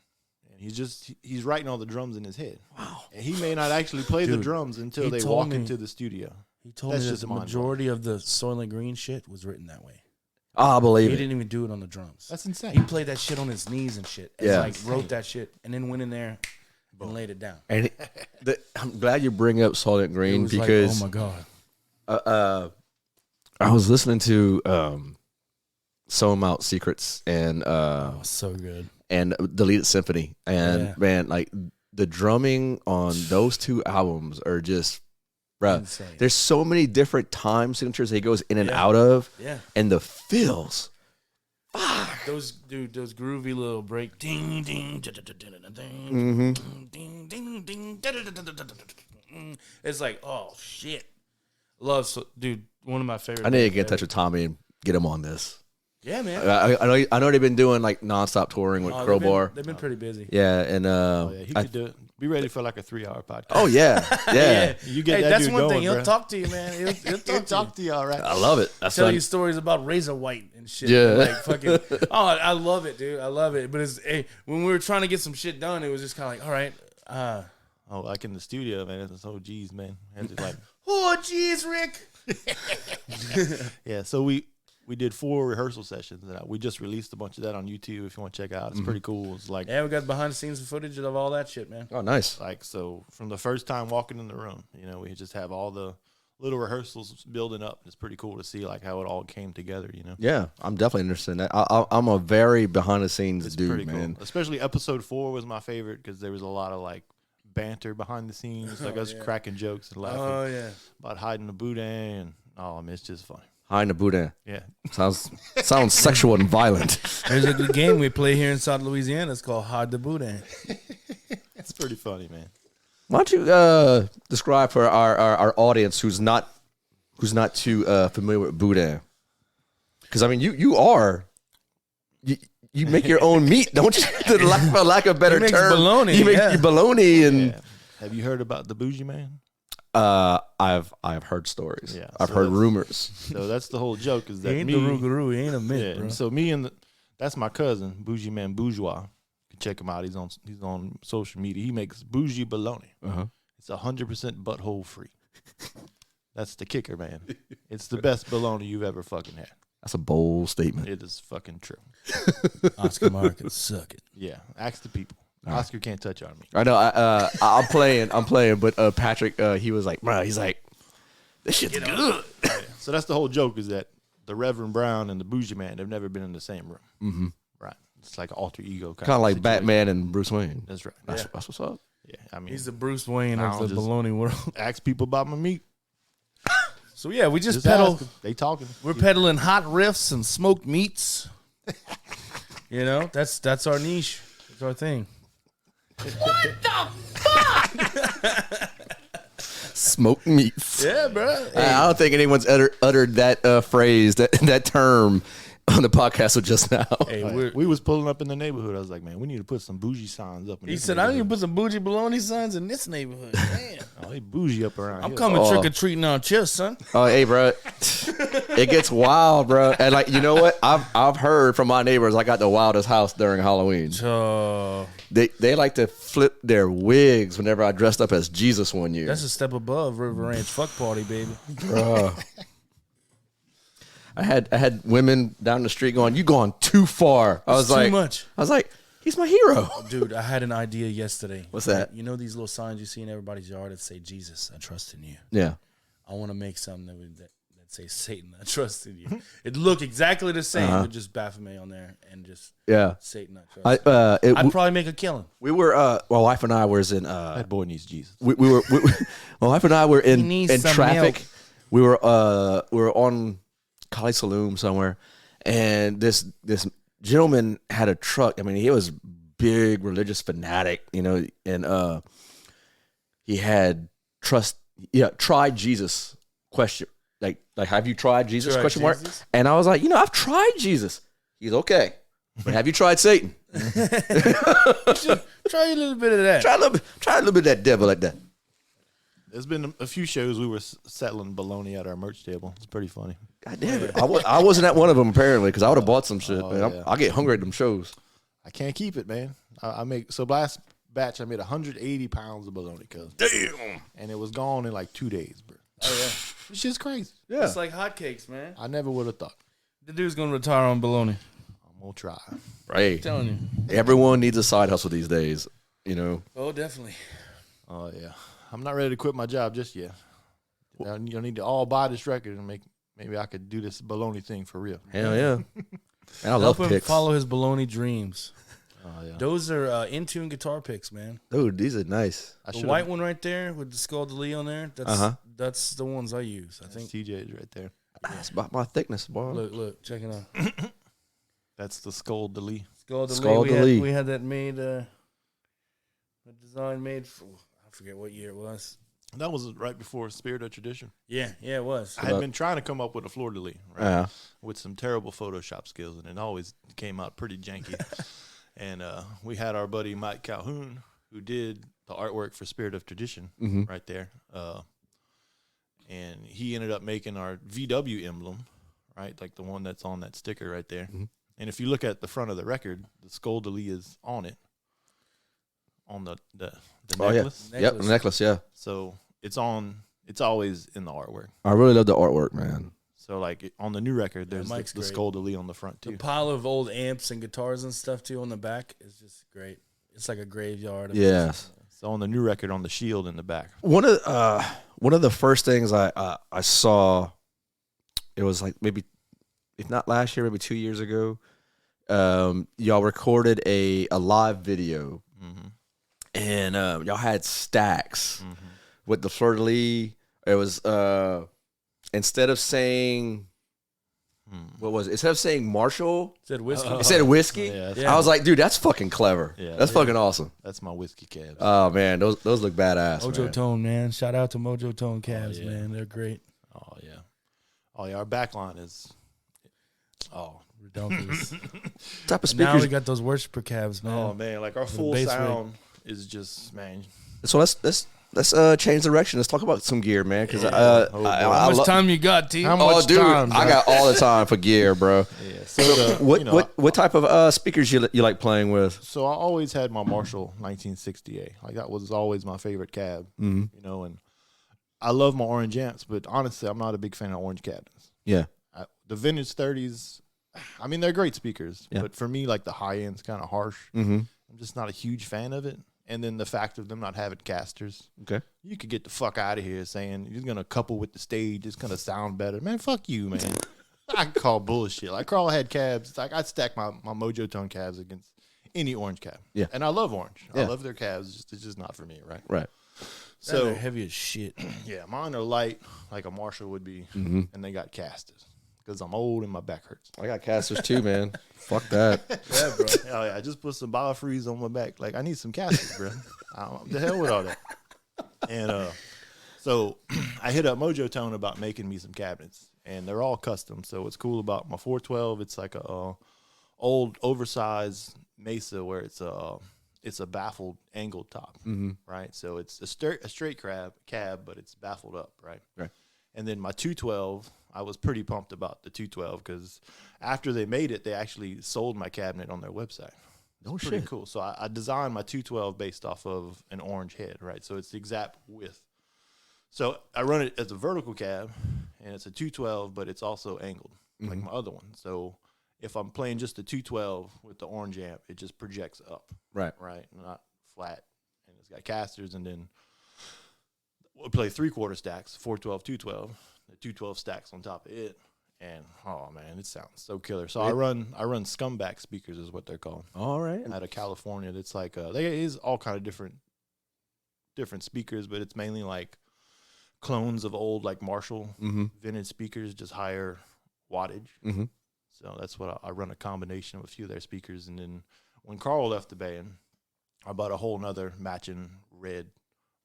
And he's writing all the drums in his head. Wow. And he may not actually play the drums until they walk into the studio. He told me that the majority of the Soylent Green shit was written that way. I believe he didn't even do it on the drums. That's insane. He played that shit on his knees and shit. And like wrote that shit and then went in there and laid it down. And I'm glad you bring up Soylent Green because like, oh my god. I was listening to Sew Out Secrets and so good. And Deleted Symphony. And man, like the drumming on those two albums are just bruh, there's so many different time signatures he goes in and out of. Yeah. And the fills. Fuck. Those groovy little break. Ding ding ding ding ding. It's like, oh shit. Dude, one of my favorite. I need to get in touch with Tommy and get him on this. Yeah, man. I know they've been doing like nonstop touring with Crowbar. They've been pretty busy. Yeah, and he could do it. Be ready for like a 3-hour podcast. Oh yeah, yeah. You get that that's dude one going, thing. He'll bro. talk to you, man. He'll talk to you, all right. I love it. Tell you stories about razor white and shit. Yeah, like fucking. Oh, I love it, dude. I love it. But when we were trying to get some shit done, it was just kind of like, all right. Like in the studio, man. It's oh geez, man. And just like, oh geez, Rick. Yeah. So we did 4 rehearsal sessions, and we just released a bunch of that on YouTube. If you want to check it out, it's pretty cool. It's like we got behind the scenes footage of all that shit, man. Oh, nice. Like so, from the first time walking in the room, you know, we just have all the little rehearsals building up. It's pretty cool to see like how it all came together. You know. Yeah, I'm definitely interested in that. I'm a very behind the scenes dude, man. Cool. Especially episode 4 was my favorite because there was a lot of like banter behind the scenes, like us cracking jokes and laughing. Oh yeah. About hiding the boudin and I mean, it's just funny. Hiding the boudin. Yeah. Sounds sexual and violent. There's a good game we play here in South Louisiana. It's called Hide the Boudin. It's pretty funny, man. Why don't you describe for our audience who's not too familiar with boudin? Because I mean, you make your own meat, don't you? For lack of a better term, bologna. You make bologna and. Yeah. Have you heard about the Bougie Man? I've heard stories. Yeah, I've heard rumors. So that's the whole joke is that he ain't the Rougarou. He ain't a myth, bro. So that's my cousin, Bougie Man Bourgeois. You can check him out. He's on social media. He makes bougie bologna. It's 100% butthole free. That's the kicker, man. It's the best bologna you've ever fucking had. That's a bold statement. It is fucking true. Oscar Mark can suck it. Yeah, ask the people. Oscar can't touch on me. I know. I'm playing. But Patrick, he was like, bro, he's like, this shit's good. Yeah. So that's the whole joke is that the Reverend Brown and the Bougie Man, they've never been in the same room. Mm-hmm. Right. It's like an alter ego kind of like situation. Batman and Bruce Wayne. That's right. That's what's up. Yeah, I mean, he's the Bruce Wayne of the bologna world. Ask people about my meat. So yeah, we just Just pedal. asking. They talking. We're peddling hot riffs and smoked meats. You know, that's our niche. That's our thing. What the fuck? Smoked meats. Yeah, bro. I don't think anyone's uttered that phrase, that term on the podcast with just now. Hey, We was pulling up in the neighborhood. I was like, man, we need to put some bougie signs up. In he this said, I need to neighborhood." put some bougie baloney signs in this neighborhood. Damn. Oh, they bougie up around I'm here. coming trick or treating on Chiss, son. Oh, hey, bro, it gets wild, bro. And like, you know what? I've heard from my neighbors, I got the wildest house during Halloween. They like to flip their wigs whenever I dressed up as Jesus one year. That's a step above River Ranch fuck party, baby. I had women down the street going, "You going too far." I was Too like, much. I was like, he's my hero. Dude, I had an idea yesterday. What's that? You know these little signs you see in everybody's yard that say, Jesus, I trust in you. Yeah. I want to make something that say, Satan, I trust in you. It look exactly the same, but just Baphomet on there and just Satan, I trust in you. I'd probably make a killing. We were, my wife and I was in, That boy needs Jesus. we were, my wife and I were in some traffic. milk. We were on Kali Saloon somewhere, and this gentleman had a truck. I mean, he was big religious fanatic, you know, and he had tried Jesus question like have you tried Jesus Tried question mark? Jesus? And I was like, I've tried Jesus. He's okay, but have you tried Satan? Try a little bit of that. Try a little bit of that devil like that. There's been a few shows we were settling bologna at our merch table. It's pretty funny. God damn it! I wasn't at one of them apparently because I would have bought some shit. Oh, Man. yeah. I get hungry at them shows. I can't keep it, man. I make last batch I made 180 pounds of bologna, cuz. Damn. And it was gone in like 2 days, bro. Oh, yeah. This shit's crazy. Yeah. It's like hotcakes, man. I never would have thought. The dude's going to retire on baloney. I'm gonna try. Right. I'm telling you. Everyone needs a side hustle these days. You know. Oh, definitely. Oh yeah. I'm not ready to quit my job just yet. I need to all buy this record and maybe I could do this baloney thing for real. Hell yeah. And I love Help him picks. follow his baloney dreams. Oh yeah. Those are in-tune guitar picks, man. Dude, these are nice. The white one right there with the Skull de Lee on there, that's the ones I use. I think. TJ's right there. That's about my thickness, boy. Look, check it out. That's the Skull de Lee. Skull de Skull de Lee. Lee. We had that made, the design made for, I forget what year it was. That was right before Spirit of Tradition. Yeah, it was. I had been trying to come up with a fleur de lis, right? Yeah. With some terrible Photoshop skills, and it always came out pretty janky. And we had our buddy Mike Calhoun, who did the artwork for Spirit of Tradition right there. And he ended up making our VW emblem, right? Like the one that's on that sticker right there. Mm-hmm. And if you look at the front of the record, the Skull de Lis is on it, on the necklace. Yeah. Yep, the necklace, yeah. So it's always in the artwork. I really love the artwork, man. So like on the new record, there's Mike's the great. Skull de Lis on the front too. The pile of old amps and guitars and stuff too on the back is just great. It's like a graveyard. Yes. So on the new record, on the shield in the back. One of the first things I saw, it was like maybe, if not last year, maybe 2 years ago. Y'all recorded a live video, and y'all had stacks with the fleur de lis. It was instead of saying what was it? Instead of saying Marshall, It said whiskey. it said whiskey. Yeah, I was like, dude, that's fucking clever. Yeah. That's fucking awesome. That's my whiskey cabs. Oh man, those look badass. Mojo man. Tone, man. Shout out to Mojo Tone Cabs, yeah. man. They're great. Oh yeah. Our backline is Ridiculous. Type of Now speakers. we got those worshiper cabs, man. Oh man, like our full bass sound is just, man. So let's change direction. Let's talk about some gear, man. Because How much time you got, T? How Oh, much dude, time, I bro? got all the time for gear, bro. Yeah. So What type of speakers you like playing with? So I always had my Marshall 1968. Like that was always my favorite cab. You know, and I love my orange amps, but honestly, I'm not a big fan of orange cabins. Yeah. The vintage 30s, I mean, they're great speakers, Yeah. but for me, like the high end's kind of harsh. I'm just not a huge fan of it. And then the fact of them not having casters. Okay. You could get the fuck out of here saying you're gonna couple with the stage, it's gonna sound better. Man, fuck you, man. I call bullshit. Like Carl had cabs. It's like I'd stack my Mojo Tone cabs against any orange cab. Yeah. And I love orange. Yeah. I love their cabs. It's just not for me, right? Right. So they're heavy as shit. yeah, mine are light like a Marshall would be, and they got casters because I'm old and my back hurts. I got casters too, man. Fuck that. Yeah, bro. Hell yeah, I just put some biofreeze on my back. Like I need some casters, bro. The hell with all that. And so I hit up Mojo Tone about making me some cabinets, and they're all custom. So what's cool about my 412? It's like a old oversized Mesa where it's a baffled angled top, right? So it's a straight cab, but it's baffled up, right? Right. And then my 212, I was pretty pumped about the 212 because after they made it, they actually sold my cabinet on their website. No It's shit. pretty cool. So I designed my 212 based off of an orange head, right? So it's the exact width. So I run it as a vertical cab, and it's a 212, but it's also angled like my other one. So if I'm playing just the 212 with the orange amp, it just projects up, Right. not flat. And it's got casters, and then we'll play 3/4 stacks, 412, 212. The 212 stacks on top of it, and oh man, it sounds so killer. So I run scumbag speakers is what they're called. All right. Out of California, that's like there is all kind of different speakers, but it's mainly like clones of old like Marshall vintage speakers, just higher wattage. So that's what I run, a combination of a few of their speakers. And then when Carl left the band, I bought a whole nother matching red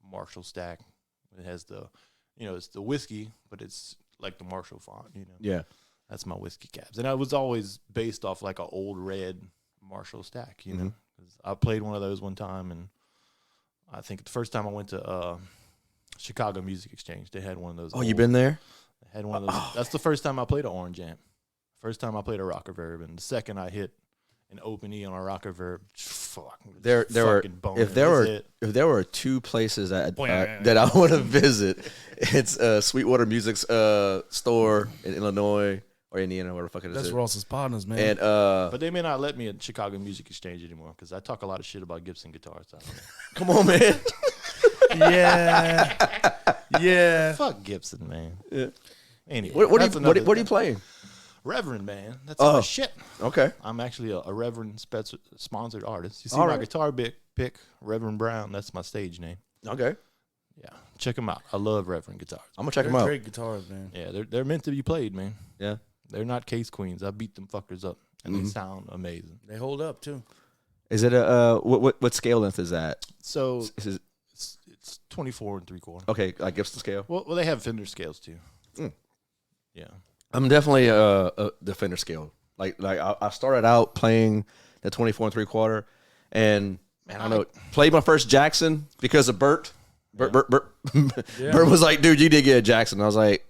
Marshall stack. It has it's the whiskey, but it's like the Marshall font, Yeah. That's my whiskey cabs. And I was always based off like an old red Marshall stack, 'cause I played one of those one time, and I think the first time I went to Chicago Music Exchange, they had one of those. Oh, you been there? They had one of those. That's the first time I played an orange amp. First time I played a rocker verb, and the second I hit an open E on a rocker verb, fuck. There were if there were two places that I want to visit, it's Sweetwater Music's store in Illinois or Indiana, whatever the fuck it is. That's Ross's partners, man. And but they may not let me at Chicago Music Exchange anymore because I talk a lot of shit about Gibson guitars. I don't know. Come on, man. Yeah. Fuck Gibson, man. Yeah. Anyway, What are you playing? Reverend, man. That's my shit. Okay. I'm actually a Reverend sponsored artist. You see All my right. guitar pick, Reverend Brown. That's my stage name. Okay. Yeah, check them out. I love Reverend guitars. I'm gonna check They're them out. great guitars, man. Yeah, they're meant to be played, man. Yeah. They're not case queens. I beat them fuckers up, and they sound amazing. They hold up too. Is it what scale length is that? So Is it, it's 24 3/4. okay, like Gibson scale. Well, they have Fender scales too. Mm. Yeah. I'm definitely the Fender scale. Like I started out playing the 24 3/4, and man, I don't know, played my first Jackson because of Bert. Bert was like, dude, you did get a Jackson. I was like,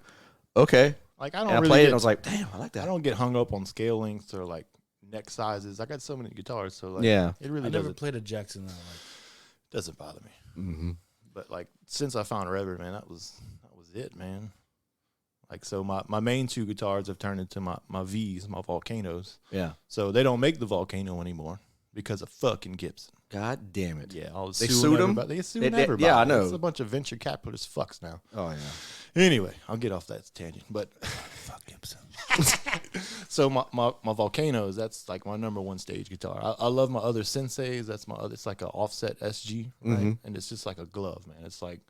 okay. Like I don't. And I really played get, it. And I was like, damn, I like I that. don't get hung up on scale lengths or like neck sizes. I got so many guitars, so like Yeah. it really I never doesn't played a Jackson that doesn't bother me. But like since I found Reverend, man, that was it, man. Like so, my main two guitars have turned into my V's, my Volcanoes. Yeah. So they don't make the Volcano anymore because of fucking Gibson. God damn it. Yeah, all They sued him? They sued They- everybody. yeah, I know. It's a bunch of venture capitalist fucks now. Oh yeah. Anyway, I'll get off that tangent. But fuck Gibson. so my Volcanoes, that's like my number one stage guitar. I love my other Senseis. That's my other. It's like an offset SG, right? And it's just like a glove, man. It's like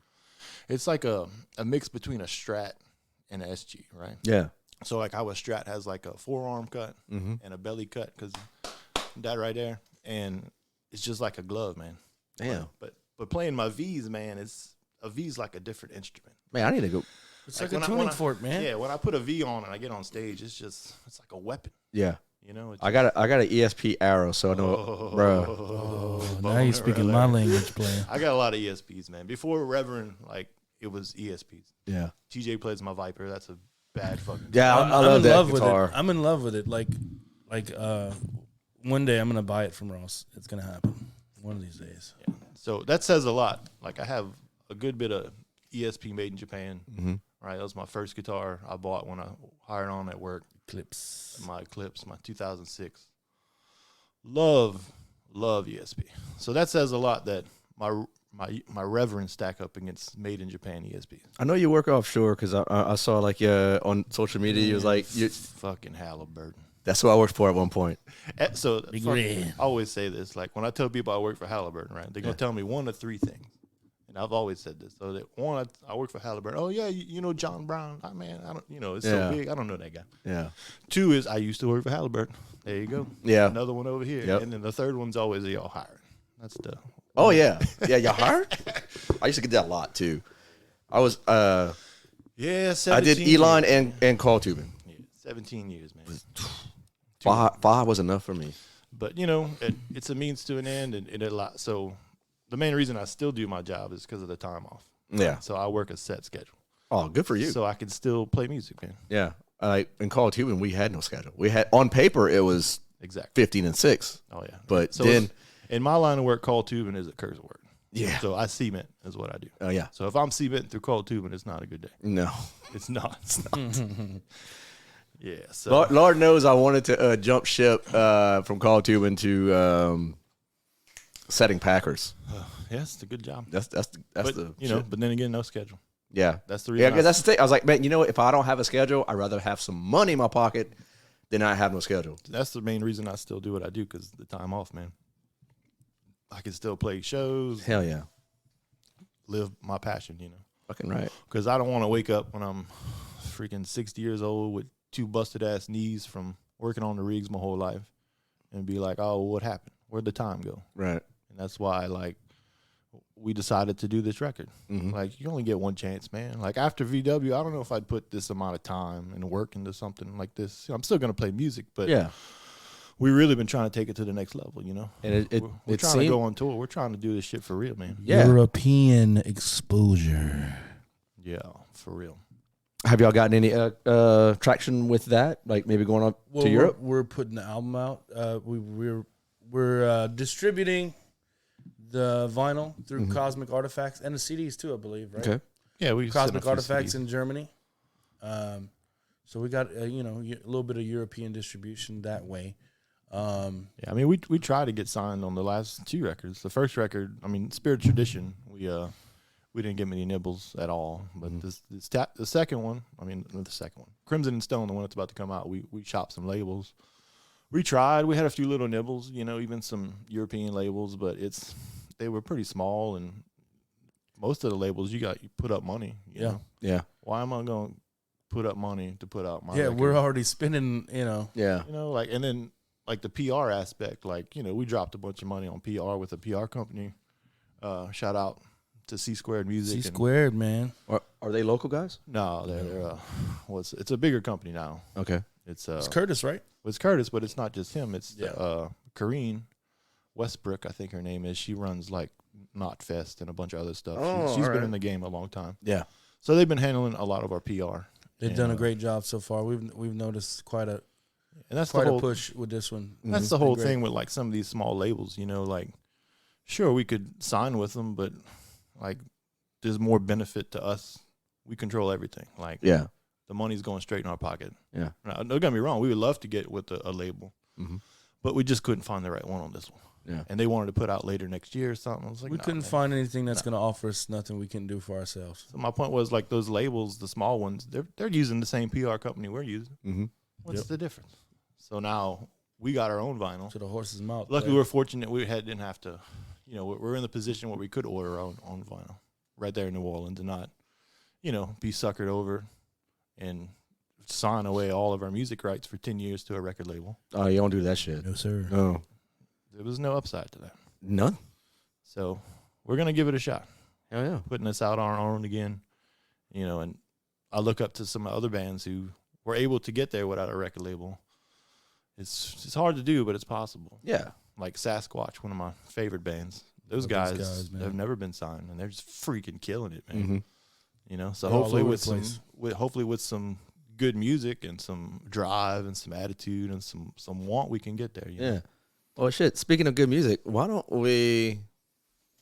a mix between a Strat and an SG, right? Yeah. So like how a Strat has like a forearm cut and a belly cut, because that right there, and it's just like a glove, man. Damn. But playing my V's, man, a V's like a different instrument. Man, I need to go. It's like when a I- tuning when I- fork, man. Yeah, when I put a V on and I get on stage, it's like a weapon. Yeah. You know, I got an ESP Arrow, so I know, bro. Oh, now you're speaking my language, player. I got a lot of ESPs, man. Before Reverend, like it was ESPs. Yeah. TJ plays my Viper. That's a bad fucking. Yeah, I'm I love in that love guitar. with it. I'm in love with it. Like one day I'm gonna buy it from Ross. It's gonna happen one of these days. Yeah. So that says a lot. Like I have a good bit of ESP made in Japan. Right, that was my first guitar I bought when I hired on at work. Clips. My Eclipse, my 2006. Love ESP. So that says a lot that my Reverend stack up against made in Japan ESP. I know you work offshore because I saw like on social media you was like fucking Halliburton. that's who I worked for at one point. So Big fuck, red. I always say this, like when I tell people I work for Halliburton, right? They're gonna tell me one of three things, And I've always said this. So that one, I work for Halliburton. Oh yeah, you know John Brown. Man, I don't. It's Yeah. so big. I don't know that guy. Yeah. 2 is I used to work for Halliburton. There you go. Yeah. Another one over here. Yep. And then the third one's always y'all hired. That's the. Oh yeah. Yeah. You hired? I used to get that a lot too. I was. Yeah. I did Elon and call tubing. Yeah, 17 years, man. Five was enough for me. But it's a means to an end, and it a lot. So the main reason I still do my job is because of the time off. Yeah. So I work a set schedule. Oh, good for you. So I can still play music, man. Yeah. In call tubing, we had no schedule. We had on paper it was Exactly. 15 and 6. Oh yeah. But So then in my line of work, call tubing is a curse word. Yeah. So I cement is what I do. Oh yeah. So if I'm cementing through call tubing, it's not a good day. No. It's not. Yeah. So Lord knows I wanted to jump ship from call tubing to setting Packers. yeah, it's a good job. That's But the but then again, no schedule. yeah. That's the Yeah, reason. that's the thing. I was like, man, you know what? If I don't have a schedule, I'd rather have some money in my pocket than not have no schedule. That's the main reason I still do what I do, because the time off, man. I can still play shows, Hell yeah. live my passion, Fucking right. Because I don't want to wake up when I'm freaking 60 years old with 2 busted ass knees from working on the rigs my whole life and be like, oh, what happened? Where'd the time go? Right. And that's why, we decided to do this record. Mm-hmm. You only get one chance, man. After VW, I don't know if I'd put this amount of time and work into something like this. I'm still going to play music, but Yeah. we've really been trying to take it to the next level, And we're trying to go on tour. We're trying to do this shit for real, man. Yeah. European exposure. Yeah, for real. Have y'all gotten any traction with that? Like maybe going on to Europe? We're putting the album out. We're distributing the vinyl through Cosmic Artifacts and the CDs too, I believe. Right? Okay. Yeah, we Cosmic Artifacts in Germany. So we got a little bit of European distribution that way. Yeah, I mean, we tried to get signed on the last 2 records. The first record, Spirit Tradition, we didn't get many nibbles at all. But the second one, not the second one, Crimson and Stone, the one that's about to come out, we shopped some labels. We tried. We had a few little nibbles, even some European labels, but they were pretty small, and most of the labels you put up money. You know? Yeah. Why am I going to put up money to put out my Yeah, record? we're already spending, Yeah. And then the PR aspect, we dropped a bunch of money on PR with a PR company. Shout out to C Squared Music. C Squared, man. Are they local guys? No, they're it's a bigger company now. Okay. It's Curtis, right? It's Curtis, but it's not just him. It's Kareen Westbrook, I think her name is. She runs Knot Fest and a bunch of other stuff. She's been in the game a long time. Yeah. So they've been handling a lot of our PR. They've done a great job so far. We've noticed quite a push with this one. That's the whole thing with some of these small labels. Sure, we could sign with them, but there's more benefit to us. We control everything. Yeah. The money's going straight in our pocket. Yeah. Now, don't get me wrong. We would love to get with a label, but we just couldn't find the right one on this one. Yeah. And they wanted to put out later next year or something. I was like, We couldn't find anything that's going to offer us nothing we can do for ourselves. So my point was those labels, the small ones, they're using the same PR company we're using. Mm-hmm. What's the difference? So now we got our own vinyl. To the horse's mouth. Luckily, we're fortunate didn't have to, we're in the position where we could order our own vinyl right there in New Orleans and not, be suckered over and sign away all of our music rights for 10 years to a record label. Oh, you don't do that shit. No, sir. No. There was no upside to that. None. So we're going to give it a shot. Hell yeah. Putting us out on our own again, and I look up to some other bands who were able to get there without a record label. It's hard to do, but it's possible. Yeah. Like Sasquatch, one of my favorite bands. Those guys have never been signed, and they're just freaking killing it, man. Mm-hmm. So They're hopefully with some good music and some drive and some attitude and some want, we can get there. You know? Well, shit. Speaking of good music, why don't we,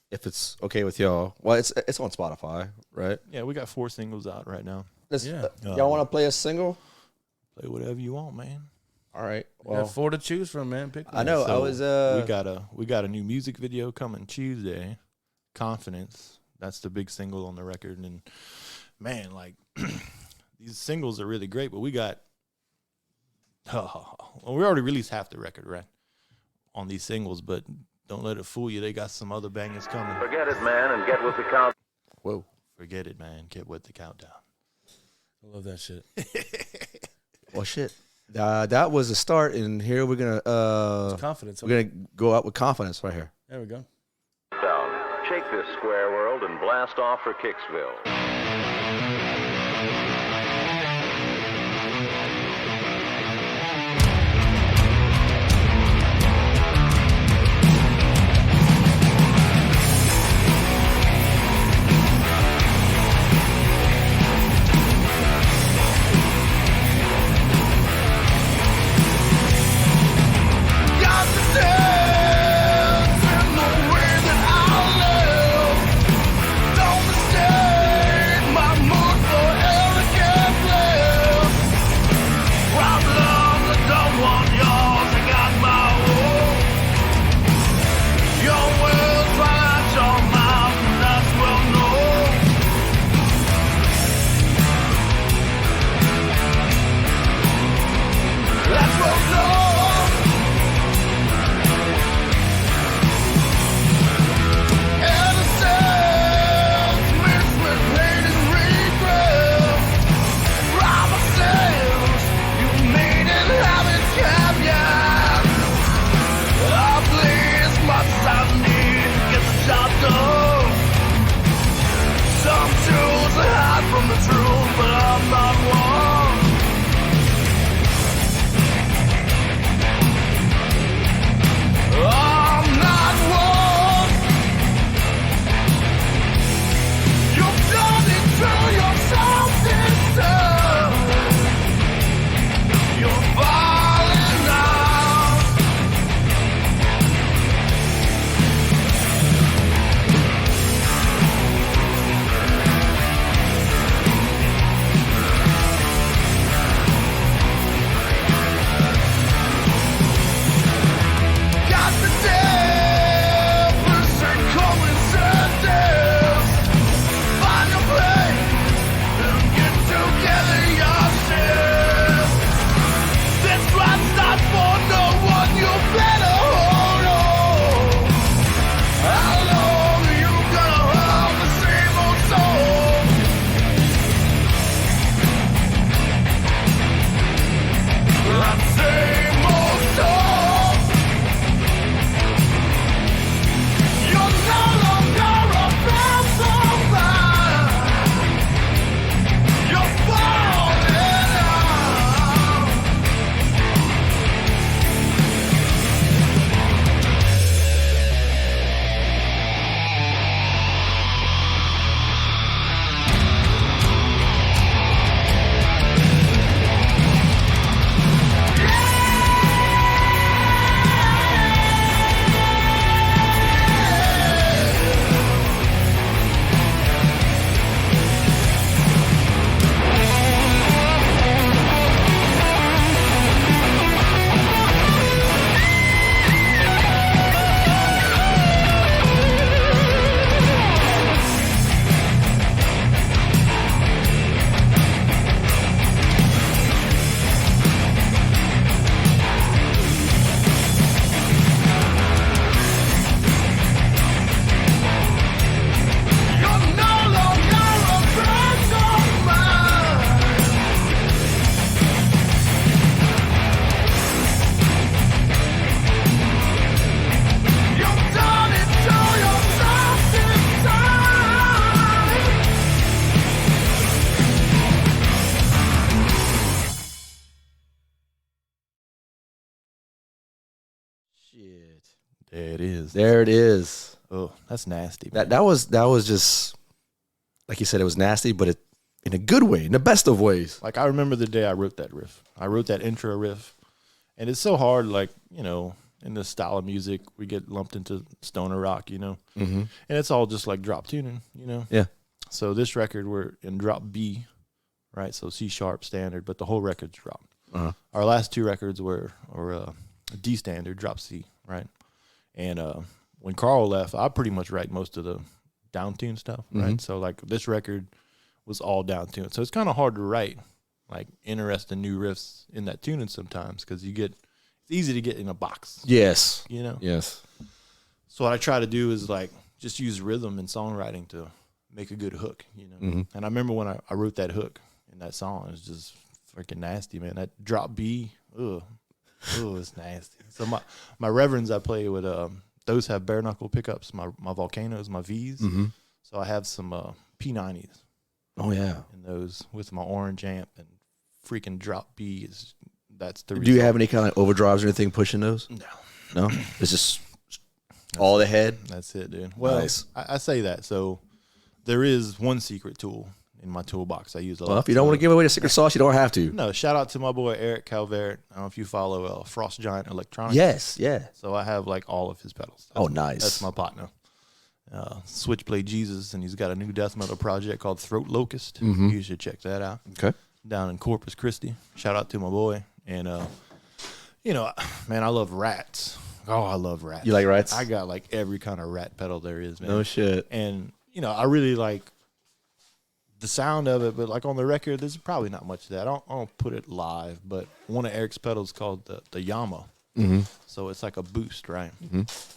if it's okay with y'all, well, it's on Spotify, right? Yeah, we got 4 singles out right now. Y'all want to play a single? Play whatever you want, man. All right. We got 4 to choose from, man. Pick one. I know. So I was. We got a new music video coming Tuesday. Confidence. That's the big single on the record, and man, these singles are really great. But we got. Well, we already released half the record, right? On these singles, but don't let it fool you. They got some other bangers coming. Forget it, man, and get with the count. Whoa. Forget it, man. Get with the countdown. I love that shit. Well, shit. That was a start, and here we're gonna Confidence. we're gonna go out with confidence right here. There we go. Down. Shake this square world and blast off for Kicksville. Shit. There it is. There it is. Oh, that's nasty. Man. That was just like you said. It was nasty, but in a good way, in the best of ways. Like I remember the day I wrote that riff. I wrote that intro riff, and it's so hard. Like in this style of music, we get lumped into stoner rock, Mm-hmm. and it's all just like drop tuning, Yeah. So this record we're in drop B, right? So C sharp standard, but the whole record's dropped. Uh-huh. Our last two records were D standard, drop C, right? And when Carl left, I pretty much write most of the down tune stuff, right? Mm-hmm. So like this record was all down tuned. So it's kind of hard to write like interesting new riffs in that tuning sometimes because it's easy to get in a box. Yes. You know? Yes. So what I try to do is like just use rhythm and songwriting to make a good hook, you know. And I remember when I wrote that hook in that song, it was just freaking nasty, man. That drop B, it's nasty. So my reverends I play with, those have bare knuckle pickups. My volcanoes, my V's. So I have some P90s. Oh yeah. In those with my orange amp and freaking drop B is that's the. Do you have any kind of overdrives or anything pushing those? No. It's just all the head. That's it, dude. Well, nice. I say that. So there is one secret tool in my toolbox I use a lot. Well, if you don't want to give away the secret sauce, you don't have to. No, shout out to my boy Eric Calvert. I don't know if you follow Frost Giant Electronics. Yes, yeah. So I have like all of his pedals. Nice. That's my partner. Switchblade Jesus, and he's got a new death metal project called Throat Locust. You should check that out. Okay. Down in Corpus Christi. Shout out to my boy. And, you know, man, I love rats. Oh, I love rats. You like rats? I got like every kind of rat pedal there is, man. No shit. And, you know, I really like the sound of it, but like on the record, there's probably not much of that. I don't put it live, but one of Eric's pedals called the Yama. So it's like a boost, right?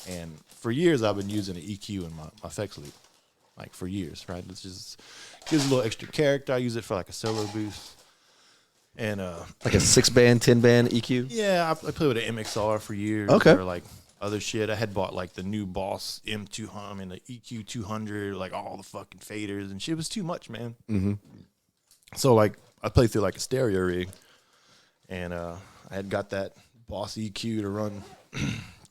And for years, I've been using an EQ in my effects loop, like for years, right? It just gives a little extra character. I use it for like a solo boost. And like a 6-band, 10-band EQ? Yeah, I played with an MXR for years. Okay. Or like other shit. I had bought like the new Boss M200, I mean the EQ 200, like all the fucking faders and shit. It was too much, man. So like I played through like a stereo rig, and I had got that Boss EQ to run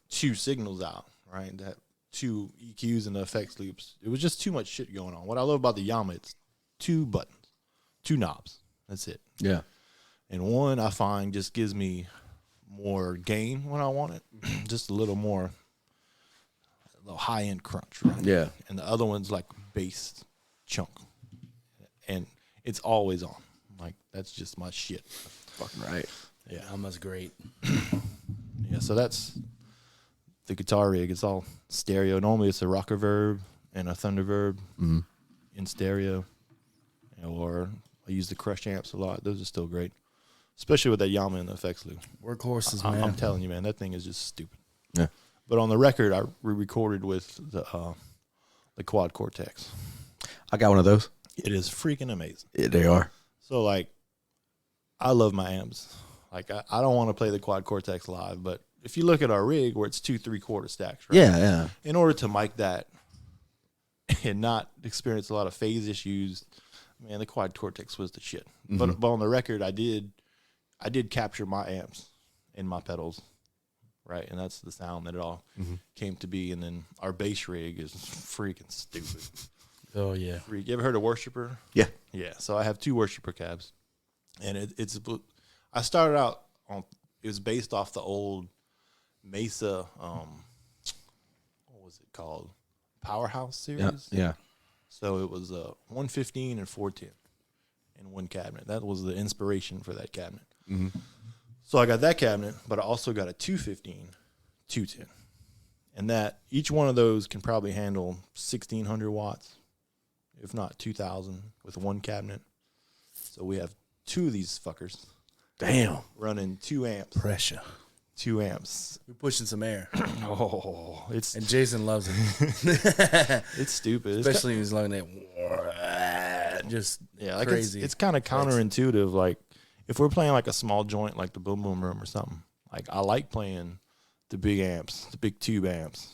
2 signals out, right? That 2 EQs and the effects loops. It was just too much shit going on. What I love about the Yama, it's 2 buttons, 2 knobs. That's it. Yeah. And one I find just gives me more gain when I want it, just a little more, a little high end crunch, right? Yeah. And the other one's like bass chunk, and it's always on. Like that's just my shit. Fucking right. Yeah, Almost great. yeah. So that's the guitar rig. It's all stereo. Normally it's a rocker verb and a thunder verb in stereo, or I use the Crush amps a lot. Those are still great. Especially with that Yama and the effects loop. Workhorses, man. I'm telling you, man, that thing is just stupid. Yeah. But on the record, I re-recorded with the Quad Cortex. I got one of those. It is freaking amazing. Yeah, they are. So, like, I love my amps. Like, I don't want to play the Quad Cortex live, but if you look at our rig where it's 2 3/4 stacks, right? Yeah, yeah. In order to mic that and not experience a lot of phase issues, man, the Quad Cortex was the shit. But on the record, I did capture my amps in my pedals, right? And that's the sound that it all came to be. And then our bass rig is freaking stupid. Oh, yeah. You ever heard of Worshipper? Yeah. Yeah. So I have 2 Worshipper cabs. And I started out on, it was based off the old Mesa, what was it called? Powerhouse series? Yeah. So it was 115 and 410 in one cabinet. That was the inspiration for that cabinet. So I got that cabinet, but I also got a 215, 210. And that each one of those can probably handle 1,600 watts, if not 2,000 with one cabinet. So we have 2 of these fuckers. Damn. Running 2 amps. Pressure. 2 amps. We're pushing some air. Oh, And Jason loves it. it's stupid. Especially when he's like that. Just Like crazy. It's kind of counterintuitive. Like if we're playing like a small joint, like the Boom Boom Room or something, like I like playing the big amps, the big tube amps,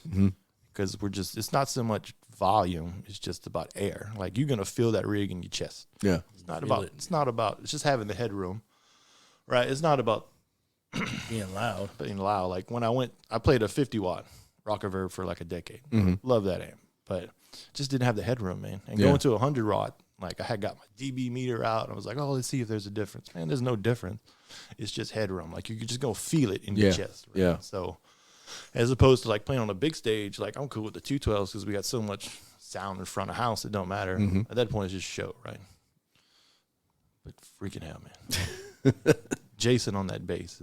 because it's not so much volume. It's just about air. Like you're going to feel that rig in your chest. Yeah. It's just having the headroom, right? It's not about being loud. Like when I played a 50 watt rocker verb for like a decade. Love that amp, but just didn't have the headroom, man. And going to 100 watt, like I had got my dB meter out. And I was like, oh, let's see if there's a difference. Man, there's no difference. It's just headroom. Like you could just go feel it in your chest. Right? Yeah. So as opposed to like playing on a big stage, like I'm cool with the 212s because we got so much sound in front of house. It don't matter. At that point, it's just show, right? But freaking hell, man. Jason on that bass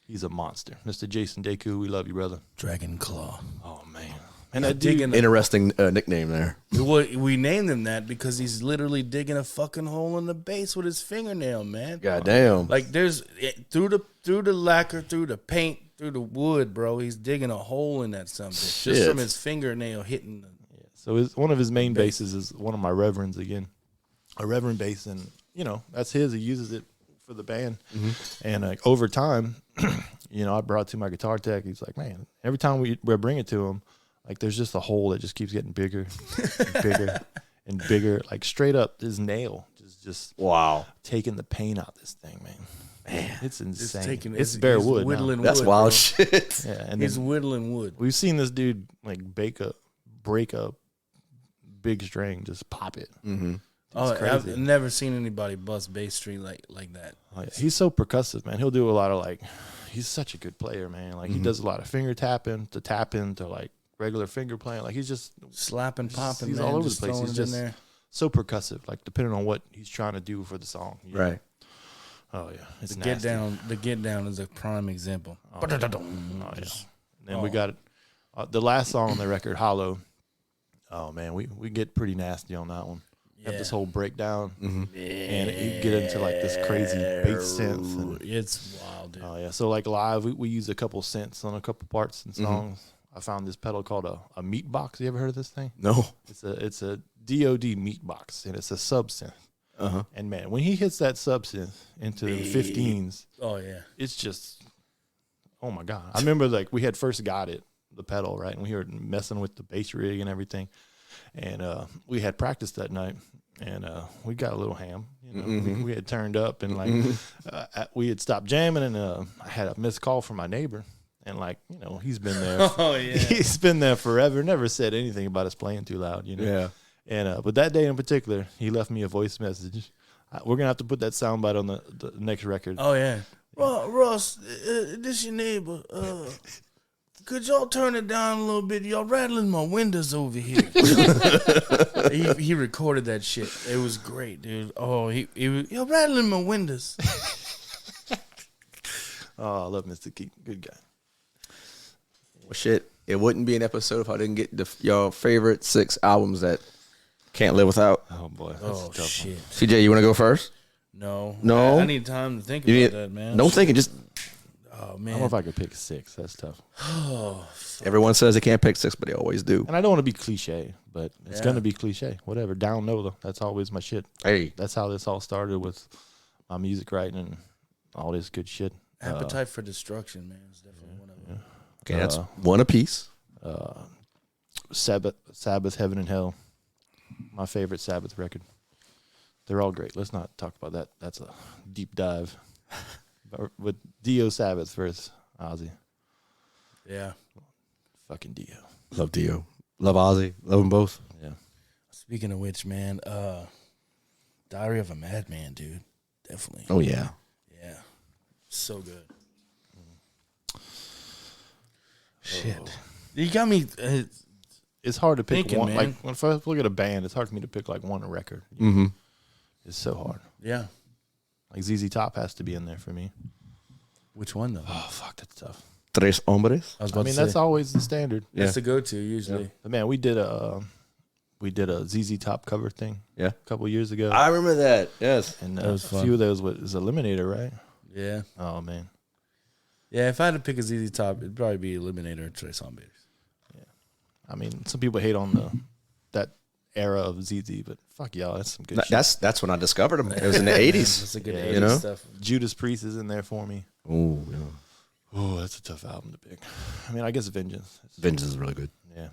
he's a monster. Mr. Jason Deku, we love you, brother. Dragon Claw. Oh, man. And that dude, Interesting nickname there. We named him that because he's literally digging a fucking hole in the base with his fingernail, man. Goddamn. Like there's through the lacquer, through the paint, through the wood, bro. He's digging a hole in that something just from his fingernail hitting the So one of his main basses is one of my reverends again, a reverend bass, and that's his. He uses it for the band, and over time, I brought it to my guitar tech. He's like, man, every time we bring it to him, like there's just a hole that just keeps getting bigger, and bigger, and bigger. Like straight up, his nail just wow, taking the pain out of this thing, man. It's insane. It's he's bare wood. whittling That's wood, wild bro. shit. Yeah, and He's then whittling wood. we've seen this dude like break a big string, just pop it. Mm-hmm. Oh, crazy. I've never seen anybody bust bass string like that. Oh, yeah. He's so percussive, man. He'll do a lot of he's such a good player, man. Like he does a lot of finger tapping to like regular finger playing. Like he's just Slapping, popping, he's man, all over the just place. throwing He's it just in there. so percussive, like depending on what he's trying to do for the song. Right. Oh yeah, it's The nasty. get down is a prime example. Oh, yeah. And then we got the last song on the record, Hollow. Oh man, we get pretty nasty on that one. We have this whole breakdown, and you get into like this crazy bass synth. And, It's wild, dude. oh yeah, so like live, we use a couple synths on a couple parts and songs. I found this pedal called a meat box. You ever heard of this thing? No. It's a DOD meat box, and it's a sub synth. And man, when he hits that sub synth into the 15s, Oh yeah. it's just, oh my god! I remember like we had first got the pedal right, and we were messing with the bass rig and everything, and we had practice that night, and we got a little ham. We had turned up, and like we had stopped jamming, and I had a missed call from my neighbor. And like, he's been there. Oh yeah. He's been there forever. Never said anything about us playing too loud, Yeah. And but that day in particular, he left me a voice message. We're gonna have to put that soundbite on the next record. Oh yeah. Ross, this your neighbor. Could y'all turn it down a little bit? Y'all rattling my windows over here. he recorded that shit. It was great, dude. Oh, y'all rattling my windows. Oh, I love Mr. Keith. Good guy. Well, shit, it wouldn't be an episode if I didn't get your favorite 6 albums that can't live without. Oh boy. That's Oh a tough shit. CJ, you want to go first? No. No? I need time to think You about need, that, man. no thinking, just Oh I don't man. know if I could pick 6. That's tough. everyone says they can't pick 6, but they always do. And I don't want to be cliche, but it's Yeah. gonna be cliche. Whatever. Down NOLA. That's always my shit. Hey, That's how this all started with my music writing and all this good shit. Appetite for Destruction, man. Is definitely one of them. okay, that's one apiece. Sabbath, Heaven and Hell. My favorite Sabbath record. They're all great. Let's not talk about that. That's a deep dive. But with Dio Sabbath versus Ozzy. Yeah. Fucking Dio. Love Dio. Love Ozzy. Love them both. Yeah. Speaking of which, man, Diary of a Madman, dude. Definitely. Oh, yeah. Yeah. So good. Shit. You got me. It's hard to pick Thinking, one. man. Like when I look at a band, it's hard for me to pick like one record. Mm-hmm. It's so hard. Yeah. Like ZZ Top has to be in there for me. Which one, though? Oh fuck, that's tough. Tres Hombres. I was I about mean, to say. that's always the standard. Yeah. That's the go-to, usually. But man, we did a ZZ Top cover thing Yeah. a couple years ago, I remember that. Yes. and That was a fun. few of those was Eliminator, right? Yeah. Oh man, Yeah, if I had to pick a ZZ Top, it'd probably be Eliminator or Trace on Beaters. I mean, some people hate on that era of ZZ, but fuck y'all, that's some good shit. That's when I discovered them. It was in the 80s. That's a good Yeah. 80s You know? stuff. Judas Priest is in there for me. Oh, yeah. Oh, that's a tough album to pick. I mean, I guess Vengeance. Vengeance is really good. Yeah.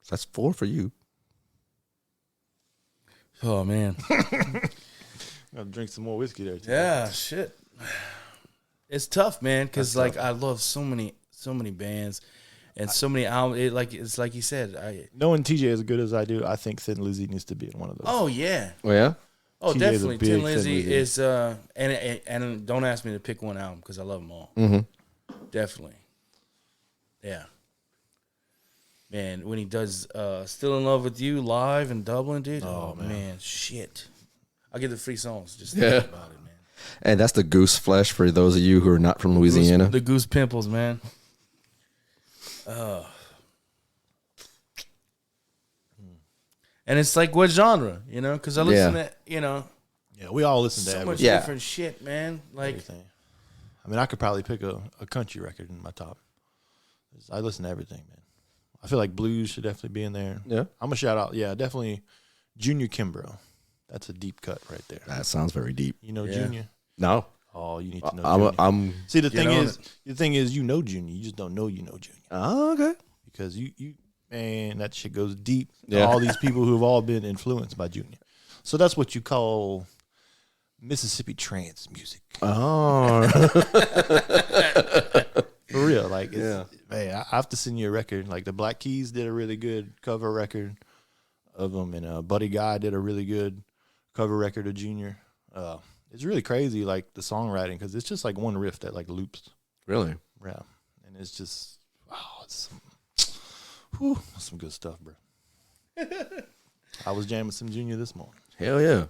So that's 4 for you. Oh, man. I'll drink some more whiskey there too. Yeah, shit. It's tough, man, because That's like I love so many bands and so many albums. It's like you said. Knowing TJ as good as I do, I think Thin Lizzy needs to be in one of those. Oh yeah. Oh, yeah? Oh, TJ is a definitely. big Tin Thin Lizzy Lizzy. is and don't ask me to pick one album because I love them all. Mm-hmm. Definitely. Yeah. Man, when he does Still in Love with You live in Dublin, dude. Oh, man. Shit. I'll get the free songs. Just think about it, man. And that's the goose flesh for those of you who are not from Louisiana. The goose pimples, man. And it's like what genre, you know? Because I listen to, Yeah, we all listen to so much everything. Yeah. different shit, man. Like, Everything. I mean, I could probably pick a country record in my top. I listen to everything, man. I feel like blues should definitely be in there. Yeah. I'm gonna shout out. Yeah, definitely Junior Kimbrough. That's a deep cut right there. That sounds very deep. You know Junior? No. Oh, you need to know. Junior. See, the thing is, you know Junior. You just don't know you know Junior. Oh, okay. Because you man, that shit goes deep. Yeah. All these people who have all been influenced by Junior. So that's what you call Mississippi trance music. Oh. For real. Like, man, I have to send you a record. Like, the Black Keys did a really good cover record of them, and Buddy Guy did a really good cover record of Junior. It's really crazy, like, the songwriting, because it's just like one riff that, like, loops. Really? Yeah. And it's just, wow, it's some good stuff, bro. I was jamming some Junior this morning. Hell yeah.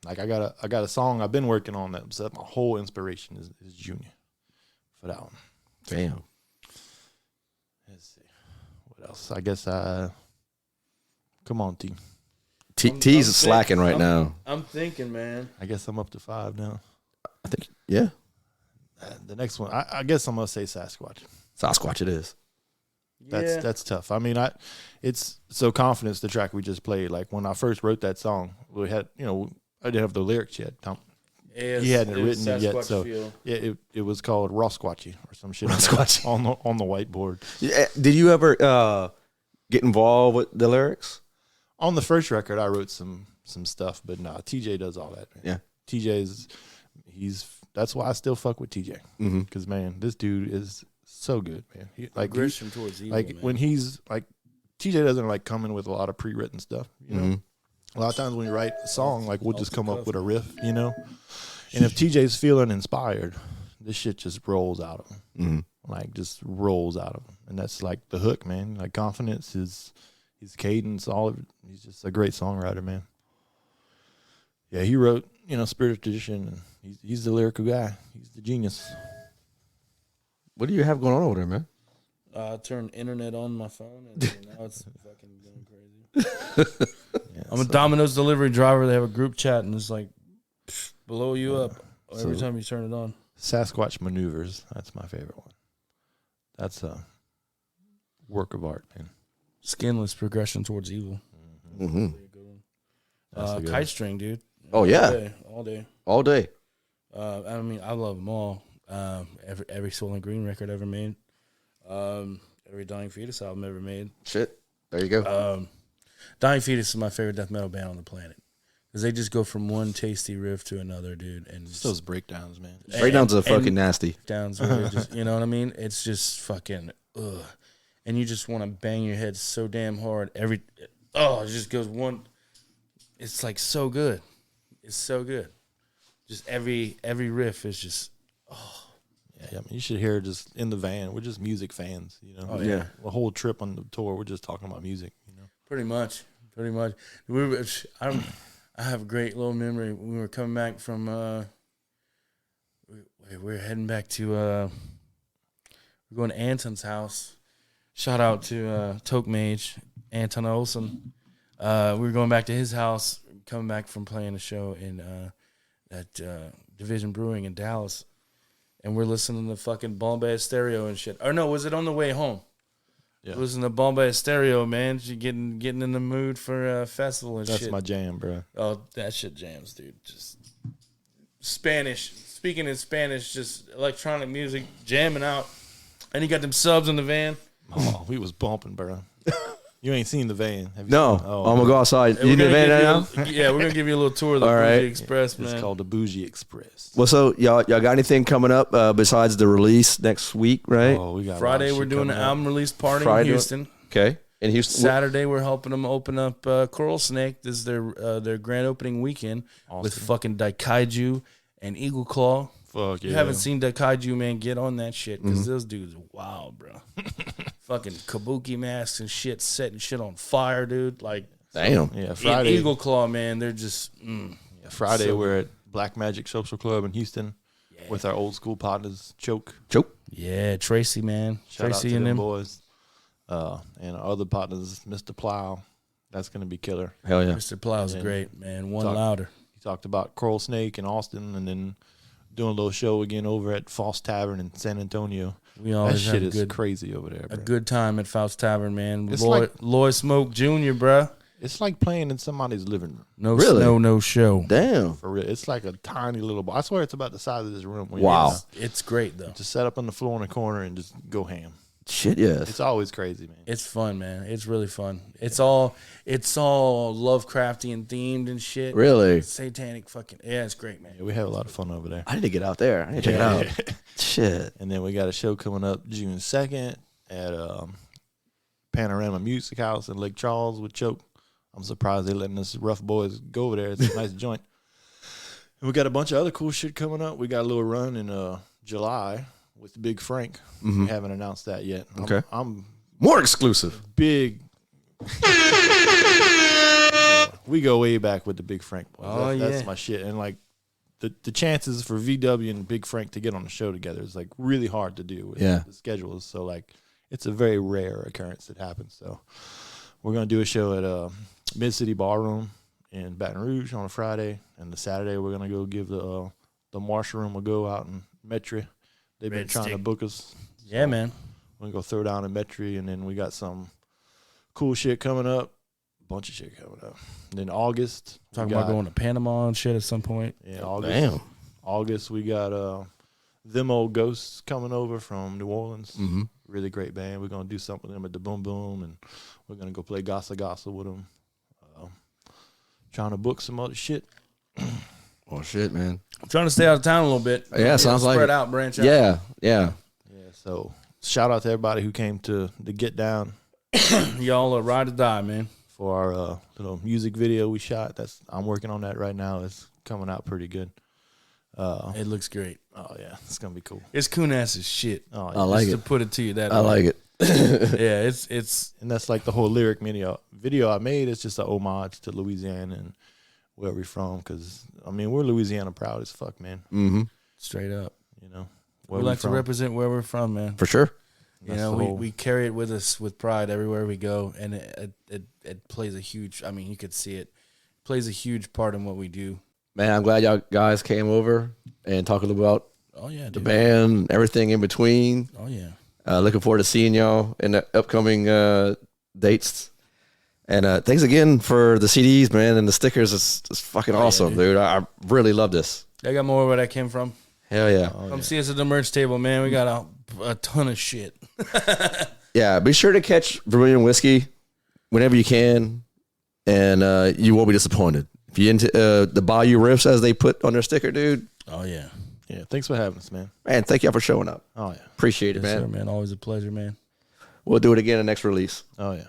Like, I got a song I've been working on that my whole inspiration is Junior for that one. Damn. Let's see. What else? I guess come on, T. T's slacking right now. I'm thinking, man. I guess I'm up to 5 now. I think, yeah. The next one, I guess I'm gonna say Sasquatch. Sasquatch it is. That's tough. I mean, it's So Confidence, the track we just played. Like, when I first wrote that song, we had, I didn't have the lyrics yet. He hadn't written it yet, so it was called Rosquatchy or some shit on the whiteboard. Yeah. Did you ever get involved with the lyrics? On the first record, I wrote some stuff, but nah, TJ does all that. Man. Yeah, TJ that's why I still fuck with TJ, because man, this dude is so good, man. Aggression towards evil, man. When he's like, TJ doesn't like come in with a lot of pre-written stuff, you know. A lot of times when you write a song, like, we'll just come up with a riff, And if TJ's feeling inspired, this shit just rolls out of him. Like, just rolls out of him. And that's like the hook, man. Like, Confidence is his cadence, all of it. He's just a great songwriter, man. Yeah, he wrote, Spirit Tradition, and he's the lyrical guy. He's the genius. What do you have going on over there, man? I turned internet on my phone, and now it's fucking going crazy. I'm a Domino's delivery driver. They have a group chat, and it's like blow you up every time you turn it on. Sasquatch Maneuvers. That's my favorite one. That's a work of art, man. Skinless Progression Towards Evil. Kite String, dude. Oh, yeah. All day. I mean, I love them all. Every Soul and Green record ever made. Every Dying Fetus album ever made. Shit. There you go. Dying Fetus is my favorite death metal band on the planet. Because they just go from one tasty riff to another, dude. And it's those breakdowns, man. Breakdowns are fucking nasty. Breakdowns are just, you know what I mean? It's just fucking, ugh. And you just want to bang your head so damn hard. It just goes one. It's like so good. It's so good. Just every riff is just, oh. Yeah, I mean, you should hear just in the van. We're just music fans, Oh, yeah. The whole trip on the tour, we're just talking about music, Pretty much. I have a great little memory. We were coming back from, we were heading back to, we're going to Anton's house. Shout out to Toke Mage, Anton Olsen. We were going back to his house, coming back from playing a show in at Division Brewing in Dallas. And we're listening to fucking Bombay Stereo and shit. Or no, was it on the way home? Yeah. Listening to Bombay Stereo, man. You're getting in the mood for a festival and shit. That's my jam, bro. Oh, that shit jams, dude. Just Spanish. Speaking in Spanish, just electronic music, jamming out. And you got them subs in the van. Oh, we was bumping, bro. You ain't seen the van, have you? No. Oh, I'm gonna go outside. Hey, You in the van now? Yeah, we're gonna give you a little tour of the Bougie Express, man. It's called the Bougie Express. Well, so y'all got anything coming up besides the release next week, right? Oh, we got Friday. We're doing an album release party in Houston. Okay, in Houston. Saturday, we're helping them open up Coral Snake. This is their grand opening weekend with fucking Daikaiju and Eagle Claw. Fuck yeah. You haven't seen Daikaiju, man, get on that shit, because those dudes are wild, bro. Fucking kabuki masks and shit, setting shit on fire, dude. Like, damn. Yeah, Friday. Eagle Claw, man, they're just, Friday, so we're at Black Magic Social Club in Houston with our old school partners, Choke. Yeah, Tracy, man. Shout Tracy out to and them them boys. And our other partners, Mr. Plow. That's going to be killer. Hell yeah. Mr. Plow's great, man. Louder. He talked about Coral Snake in Austin, and then doing a little show again over at False Tavern in San Antonio. We That always shit have is crazy over there, a bro. good time at Faust's Tavern, man. It's Lloyd Smoke Jr., bruh. It's like playing in somebody's living room. No Really? snow, no show. Damn. For real. It's like a tiny little bar. I swear it's about the size of this room. when Wow. you're It's great, though. just set up on the floor in the corner and just go ham. Shit, yes. It's always crazy, man. It's fun, man. It's really fun. It's all Lovecraftian themed and shit. Really? Satanic fucking. Yeah, it's great, man. Yeah, we have a lot of fun over there. I need to get out there. I need to check it out. Shit. And then we got a show coming up June 2nd at Panorama Music House in Lake Charles with Choke. I'm surprised they're letting us rough boys go over there. It's a nice joint. And we got a bunch of other cool shit coming up. We got a little run in July with Big Frank. We haven't announced that yet. Okay. I'm More exclusive. big. We go way back with the Big Frank boys. Oh, That's yeah. my shit. And like the chances for VW and Big Frank to get on the show together is like really hard to do with Yeah. the schedules. So like it's a very rare occurrence that happens. So we're gonna do a show at Mid City Ballroom in Baton Rouge on a Friday, and the Saturday we're gonna go give the Marshall Room a go out in Metri. They've been Red trying to Stick. book us. Yeah, man. We're gonna go throw down in Metri, and then we got some cool shit coming up. Bunch of shit coming up. And then August, we Talking got- about going to Panama and shit at some point. Yeah, August. Damn. August we got them old ghosts coming over from New Orleans. Mm-hmm. Really great band. We're gonna do something with them at the Boom Boom, and we're gonna go play Gossa Gossa with them. Trying to book some other shit. Oh, shit, man. I'm trying to stay out of town a little bit. Yeah, sounds like spread it. out, branch out. Yeah, yeah. Yeah. So shout out to everybody who came to the Get Down Y'all are ride or die, man. for our little music video we shot. I'm working on that right now. It's coming out pretty good. It looks great. Oh yeah, it's gonna be cool. It's coon ass as shit. Oh, I yeah. like Just it. to put it to you that I way. like it. Yeah, it's And that's like the whole lyric video I made. It's just an homage to Louisiana and where we're from. Because I mean, we're Louisiana proud as fuck, man. Mm-hmm. straight up. You know, We like to represent where we're from, man. For sure. You know, we carry it with us with pride everywhere we go, and it plays a huge. I mean, you could see it plays a huge part in what we do. Man, I'm glad y'all guys came over and talking about Oh yeah, the dude. band, everything in between. Oh yeah. Looking forward to seeing y'all in the upcoming dates. And thanks again for the CDs, man, and the stickers. It's fucking awesome, dude. I really love this. I got more where that came from. Hell yeah. Come see us at the merch table, man. We got a ton of shit. Yeah, be sure to catch Vermilion Whiskey whenever you can, and you won't be disappointed. If you're into the bayou riffs, as they put on their sticker, dude, Oh yeah. Yeah, thanks for having us, man. man, thank y'all for showing up. Oh yeah. Appreciate it, Yes, man. sir, man. Always a pleasure, man. We'll do it again in the next release. Oh yeah.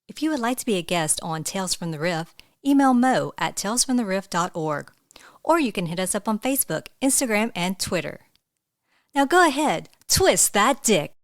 If you would like to be a guest on Tales from the Riff, email mo at talesfromtheriff.org. Or you can hit us up on Facebook, Instagram, and Twitter. Now go ahead, twist that dick.